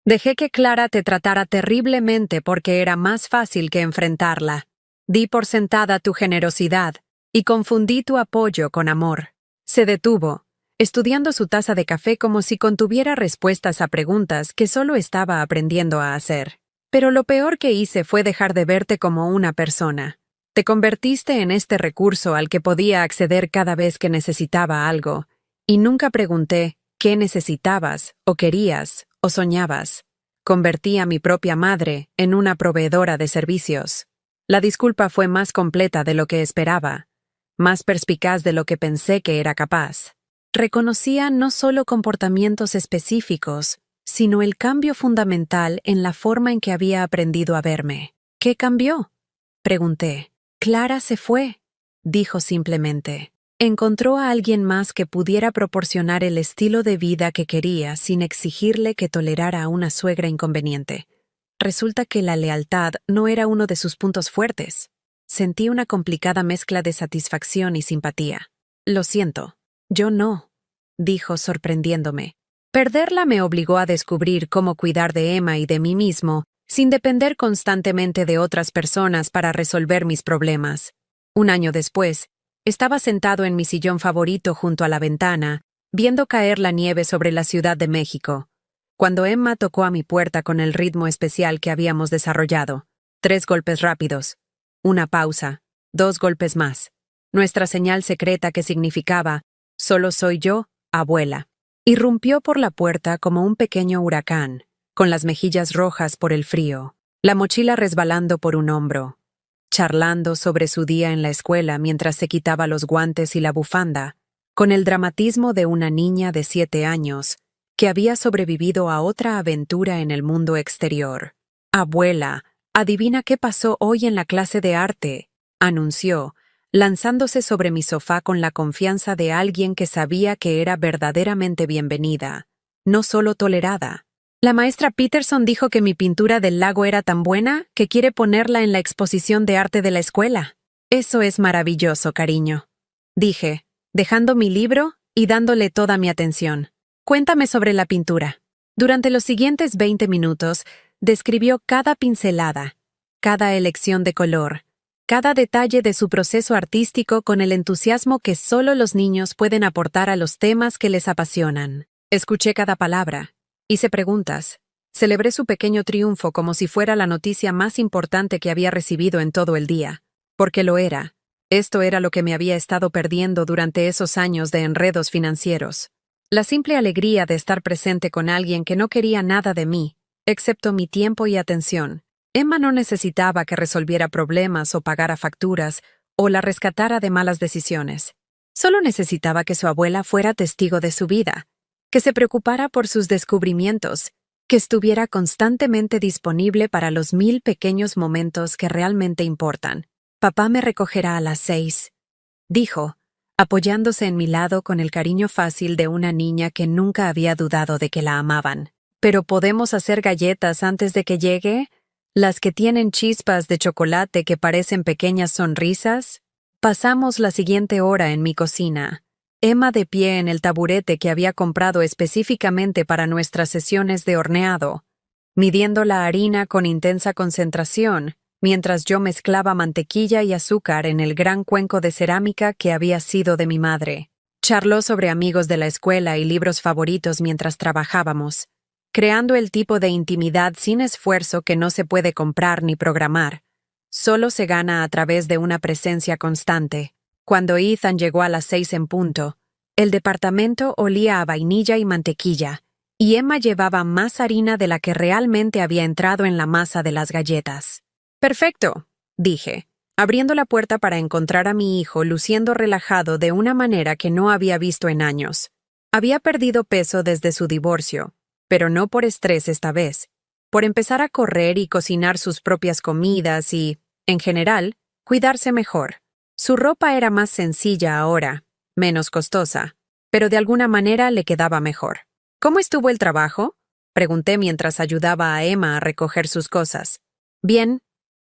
[SPEAKER 1] Dejé que Clara te tratara terriblemente porque era más fácil que enfrentarla. Di por sentada tu generosidad, y confundí tu apoyo con amor». Se detuvo, estudiando su taza de café como si contuviera respuestas a preguntas que solo estaba aprendiendo a hacer. «Pero lo peor que hice fue dejar de verte como una persona. Te convertiste en este recurso al que podía acceder cada vez que necesitaba algo, y nunca pregunté qué necesitabas, o querías, o soñabas. Convertí a mi propia madre en una proveedora de servicios». La disculpa fue más completa de lo que esperaba, más perspicaz de lo que pensé que era capaz. Reconocía no solo comportamientos específicos, sino el cambio fundamental en la forma en que había aprendido a verme. «¿Qué cambió?», pregunté. «Clara se fue», dijo simplemente. Encontró a alguien más que pudiera proporcionar el estilo de vida que quería sin exigirle que tolerara a una suegra inconveniente. Resulta que la lealtad no era uno de sus puntos fuertes. Sentí una complicada mezcla de satisfacción y simpatía. «Lo siento, yo no», dijo sorprendiéndome. Perderla me obligó a descubrir cómo cuidar de Emma y de mí mismo, sin depender constantemente de otras personas para resolver mis problemas. Un año después, estaba sentado en mi sillón favorito junto a la ventana, viendo caer la nieve sobre la Ciudad de México, cuando Emma tocó a mi puerta con el ritmo especial que habíamos desarrollado. 3 golpes rápidos, una pausa, 2 golpes más. Nuestra señal secreta que significaba, «Solo soy yo, abuela». Irrumpió por la puerta como un pequeño huracán, con las mejillas rojas por el frío, la mochila resbalando por un hombro, charlando sobre su día en la escuela mientras se quitaba los guantes y la bufanda, con el dramatismo de una niña de 7 años que había sobrevivido a otra aventura en el mundo exterior. «Abuela, adivina qué pasó hoy en la clase de arte», anunció, lanzándose sobre mi sofá con la confianza de alguien que sabía que era verdaderamente bienvenida, no solo tolerada. «La maestra Peterson dijo que mi pintura del lago era tan buena que quiere ponerla en la exposición de arte de la escuela». Eso es maravilloso, cariño, dije, dejando mi libro y dándole toda mi atención. Cuéntame sobre la pintura. Durante los siguientes 20 minutos, describió cada pincelada, cada elección de color, cada detalle de su proceso artístico con el entusiasmo que solo los niños pueden aportar a los temas que les apasionan. Escuché cada palabra. Hice preguntas. Celebré su pequeño triunfo como si fuera la noticia más importante que había recibido en todo el día. Porque lo era. Esto era lo que me había estado perdiendo durante esos años de enredos financieros. La simple alegría de estar presente con alguien que no quería nada de mí, excepto mi tiempo y atención. Emma no necesitaba que resolviera problemas o pagara facturas o la rescatara de malas decisiones. Solo necesitaba que su abuela fuera testigo de su vida, que se preocupara por sus descubrimientos, que estuviera constantemente disponible para los 1000 pequeños momentos que realmente importan. Papá me recogerá a las 6, dijo, apoyándose en mi lado con el cariño fácil de una niña que nunca había dudado de que la amaban. ¿Pero podemos hacer galletas antes de que llegue? ¿Las que tienen chispas de chocolate que parecen pequeñas sonrisas? Pasamos la siguiente hora en mi cocina. Emma de pie en el taburete que había comprado específicamente para nuestras sesiones de horneado, midiendo la harina con intensa concentración, mientras yo mezclaba mantequilla y azúcar en el gran cuenco de cerámica que había sido de mi madre. Charló sobre amigos de la escuela y libros favoritos mientras trabajábamos, creando el tipo de intimidad sin esfuerzo que no se puede comprar ni programar. Solo se gana a través de una presencia constante. Cuando Ethan llegó a las 6 en punto, el departamento olía a vainilla y mantequilla, y Emma llevaba más harina de la que realmente había entrado en la masa de las galletas. «Perfecto», dije, abriendo la puerta para encontrar a mi hijo luciendo relajado de una manera que no había visto en años. Había perdido peso desde su divorcio, pero no por estrés esta vez, por empezar a correr y cocinar sus propias comidas y, en general, cuidarse mejor. Su ropa era más sencilla ahora, menos costosa, pero de alguna manera le quedaba mejor. «¿Cómo estuvo el trabajo?», pregunté mientras ayudaba a Emma a recoger sus cosas. «Bien»,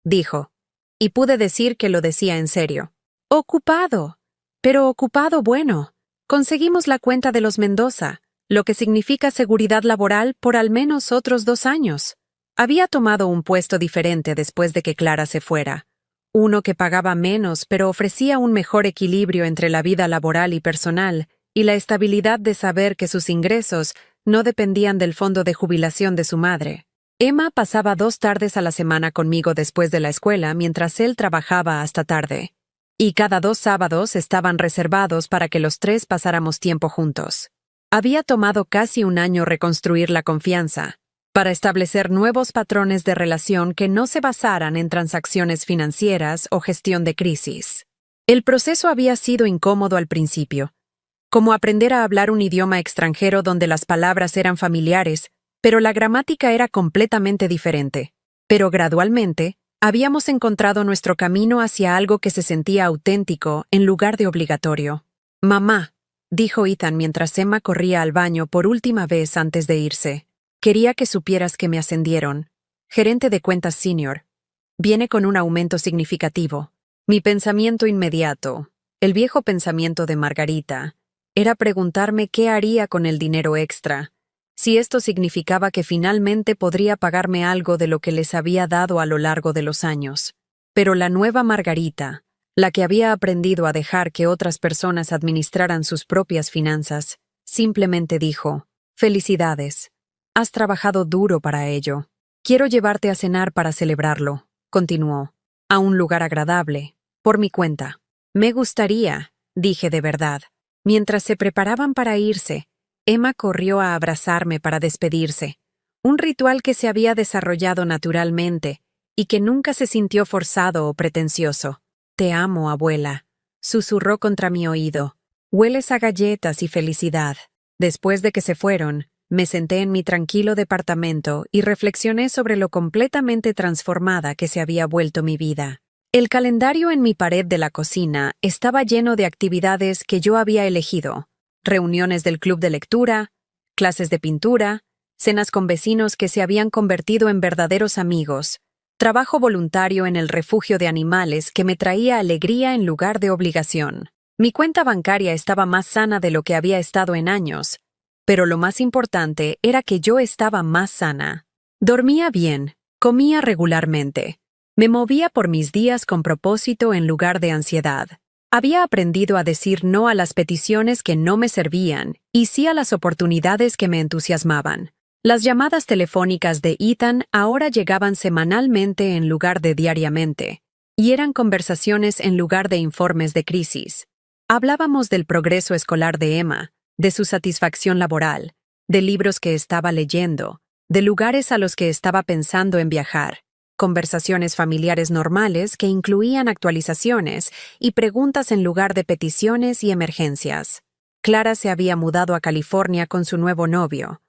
[SPEAKER 1] dijo, y pude decir que lo decía en serio. «Ocupado, pero ocupado bueno. Conseguimos la cuenta de los Mendoza, lo que significa seguridad laboral por al menos otros 2 años. Había tomado un puesto diferente después de que Clara se fuera. Uno que pagaba menos pero ofrecía un mejor equilibrio entre la vida laboral y personal, y la estabilidad de saber que sus ingresos no dependían del fondo de jubilación de su madre. Emma pasaba 2 tardes a la semana conmigo después de la escuela mientras él trabajaba hasta tarde. Y cada 2 sábados estaban reservados para que los 3 pasáramos tiempo juntos. Había tomado casi 1 año reconstruir la confianza, para establecer nuevos patrones de relación que no se basaran en transacciones financieras o gestión de crisis. El proceso había sido incómodo al principio, como aprender a hablar un idioma extranjero donde las palabras eran familiares, pero la gramática era completamente diferente. Pero gradualmente, habíamos encontrado nuestro camino hacia algo que se sentía auténtico en lugar de obligatorio. «Mamá», dijo Ethan mientras Emma corría al baño por última vez antes de irse. «Quería que supieras que me ascendieron. Gerente de cuentas senior. Viene con un aumento significativo». Mi pensamiento inmediato, el viejo pensamiento de Margarita, era preguntarme qué haría con el dinero extra, si esto significaba que finalmente podría pagarme algo de lo que les había dado a lo largo de los años. Pero la nueva Margarita, la que había aprendido a dejar que otras personas administraran sus propias finanzas, simplemente dijo: «Felicidades. Has trabajado duro para ello. Quiero llevarte a cenar para celebrarlo», continuó, «a un lugar agradable, por mi cuenta». «Me gustaría», dije de verdad. Mientras se preparaban para irse, Emma corrió a abrazarme para despedirse, un ritual que se había desarrollado naturalmente y que nunca se sintió forzado o pretencioso. «Te amo, abuela», susurró contra mi oído. «Hueles a galletas y felicidad». Después de que se fueron, me senté en mi tranquilo departamento y reflexioné sobre lo completamente transformada que se había vuelto mi vida. El calendario en mi pared de la cocina estaba lleno de actividades que yo había elegido: reuniones del club de lectura, clases de pintura, cenas con vecinos que se habían convertido en verdaderos amigos, Trabajo voluntario en el refugio de animales que me traía alegría en lugar de obligación. Mi cuenta bancaria estaba más sana de lo que había estado en años, pero lo más importante era que yo estaba más sana. Dormía bien, comía regularmente. Me movía por mis días con propósito en lugar de ansiedad. Había aprendido a decir no a las peticiones que no me servían y sí a las oportunidades que me entusiasmaban. Las llamadas telefónicas de Ethan ahora llegaban semanalmente en lugar de diariamente, y eran conversaciones en lugar de informes de crisis. Hablábamos del progreso escolar de Emma, de su satisfacción laboral, de libros que estaba leyendo, de lugares a los que estaba pensando en viajar, conversaciones familiares normales que incluían actualizaciones y preguntas en lugar de peticiones y emergencias. Clara se había mudado a California con su nuevo novio,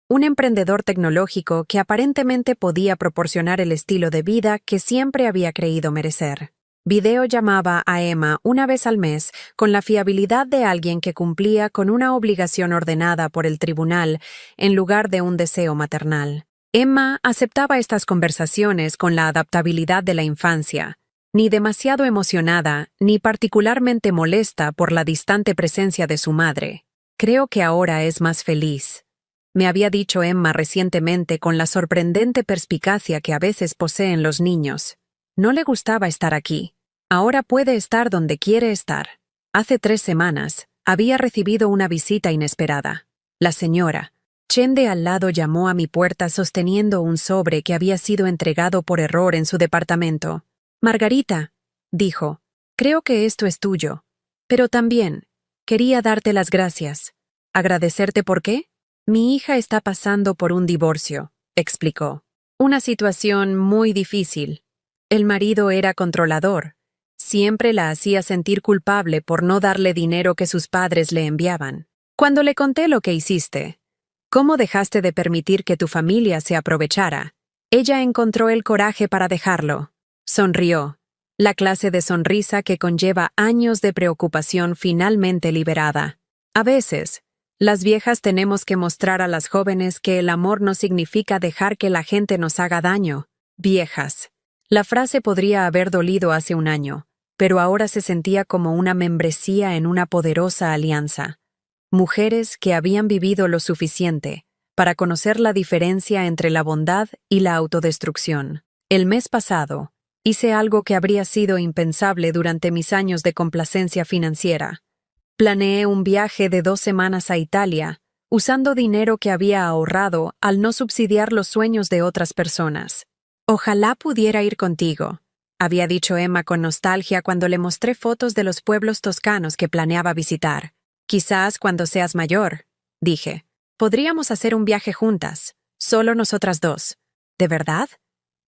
[SPEAKER 1] un emprendedor tecnológico que aparentemente podía proporcionar el estilo de vida que siempre había creído merecer. Video llamaba a Emma una vez al mes con la fiabilidad de alguien que cumplía con una obligación ordenada por el tribunal en lugar de un deseo maternal. Emma aceptaba estas conversaciones con la adaptabilidad de la infancia, ni demasiado emocionada ni particularmente molesta por la distante presencia de su madre. Creo que ahora es más feliz, me había dicho Emma recientemente con la sorprendente perspicacia que a veces poseen los niños. No le gustaba estar aquí. Ahora puede estar donde quiere estar. Hace 3 semanas, había recibido una visita inesperada. La señora Chen de al lado llamó a mi puerta sosteniendo un sobre que había sido entregado por error en su departamento. Margarita, dijo, creo que esto es tuyo. Pero también, quería darte las gracias. ¿Agradecerte por qué? Mi hija está pasando por un divorcio, explicó. Una situación muy difícil. El marido era controlador. Siempre la hacía sentir culpable por no darle dinero que sus padres le enviaban. Cuando le conté lo que hiciste, cómo dejaste de permitir que tu familia se aprovechara, ella encontró el coraje para dejarlo. Sonrió, la clase de sonrisa que conlleva años de preocupación finalmente liberada. A veces, las viejas tenemos que mostrar a las jóvenes que el amor no significa dejar que la gente nos haga daño. Viejas. La frase podría haber dolido hace un año, pero ahora se sentía como una membresía en una poderosa alianza. Mujeres que habían vivido lo suficiente para conocer la diferencia entre la bondad y la autodestrucción. El mes pasado, hice algo que habría sido impensable durante mis años de complacencia financiera. Planeé un viaje de 2 semanas a Italia, usando dinero que había ahorrado al no subsidiar los sueños de otras personas. Ojalá pudiera ir contigo, había dicho Emma con nostalgia cuando le mostré fotos de los pueblos toscanos que planeaba visitar. Quizás cuando seas mayor, dije. Podríamos hacer un viaje juntas, solo nosotras dos. ¿De verdad?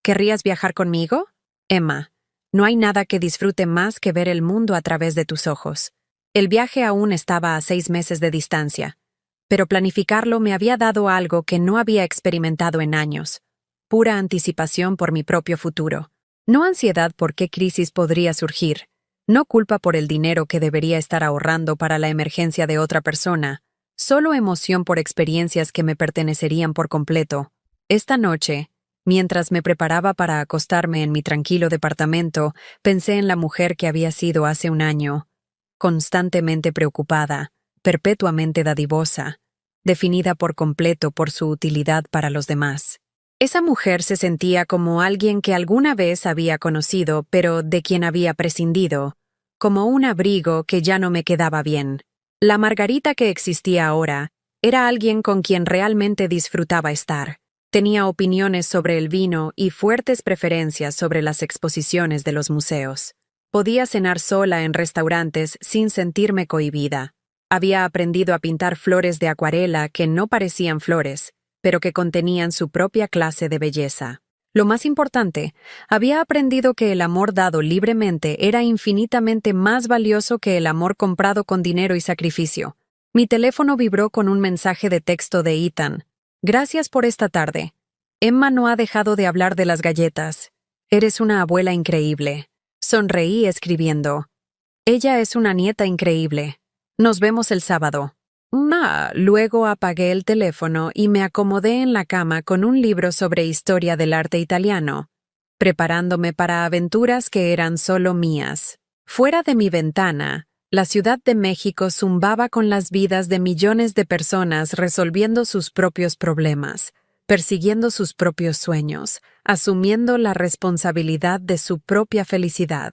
[SPEAKER 1] ¿Querrías viajar conmigo? Emma, no hay nada que disfrute más que ver el mundo a través de tus ojos. El viaje aún estaba a 6 meses de distancia, pero planificarlo me había dado algo que no había experimentado en años. Pura anticipación por mi propio futuro. No ansiedad por qué crisis podría surgir. No culpa por el dinero que debería estar ahorrando para la emergencia de otra persona. Solo emoción por experiencias que me pertenecerían por completo. Esta noche, mientras me preparaba para acostarme en mi tranquilo departamento, pensé en la mujer que había sido hace un año. Constantemente preocupada, perpetuamente dadivosa, definida por completo por su utilidad para los demás. Esa mujer se sentía como alguien que alguna vez había conocido, pero de quien había prescindido, como un abrigo que ya no me quedaba bien. La Margarita que existía ahora era alguien con quien realmente disfrutaba estar. Tenía opiniones sobre el vino y fuertes preferencias sobre las exposiciones de los museos. Podía cenar sola en restaurantes sin sentirme cohibida. Había aprendido a pintar flores de acuarela que no parecían flores, pero que contenían su propia clase de belleza. Lo más importante, había aprendido que el amor dado libremente era infinitamente más valioso que el amor comprado con dinero y sacrificio. Mi teléfono vibró con un mensaje de texto de Ethan. Gracias por esta tarde. Emma no ha dejado de hablar de las galletas. Eres una abuela increíble. Sonreí escribiendo. Ella es una nieta increíble. Nos vemos el sábado. Luego apagué el teléfono y me acomodé en la cama con un libro sobre historia del arte italiano. preparándome para aventuras que eran solo mías. Fuera de mi ventana, la Ciudad de México zumbaba con las vidas de millones de personas resolviendo sus propios problemas, persiguiendo sus propios sueños, asumiendo la responsabilidad de su propia felicidad,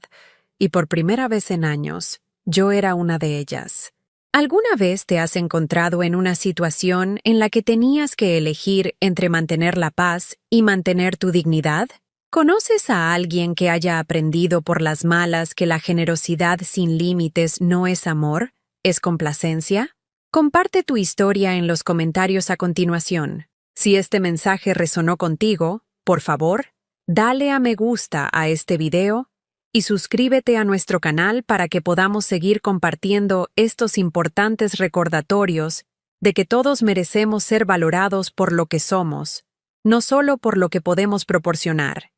[SPEAKER 1] y por primera vez en años, yo era una de ellas. ¿Alguna vez te has encontrado en una situación en la que tenías que elegir entre mantener la paz y mantener tu dignidad? ¿Conoces a alguien que haya aprendido por las malas que la generosidad sin límites no es amor, es complacencia? Comparte tu historia en los comentarios a continuación. Si este mensaje resonó contigo, por favor, dale a me gusta a este video y suscríbete a nuestro canal para que podamos seguir compartiendo estos importantes recordatorios de que todos merecemos ser valorados por lo que somos, no solo por lo que podemos proporcionar.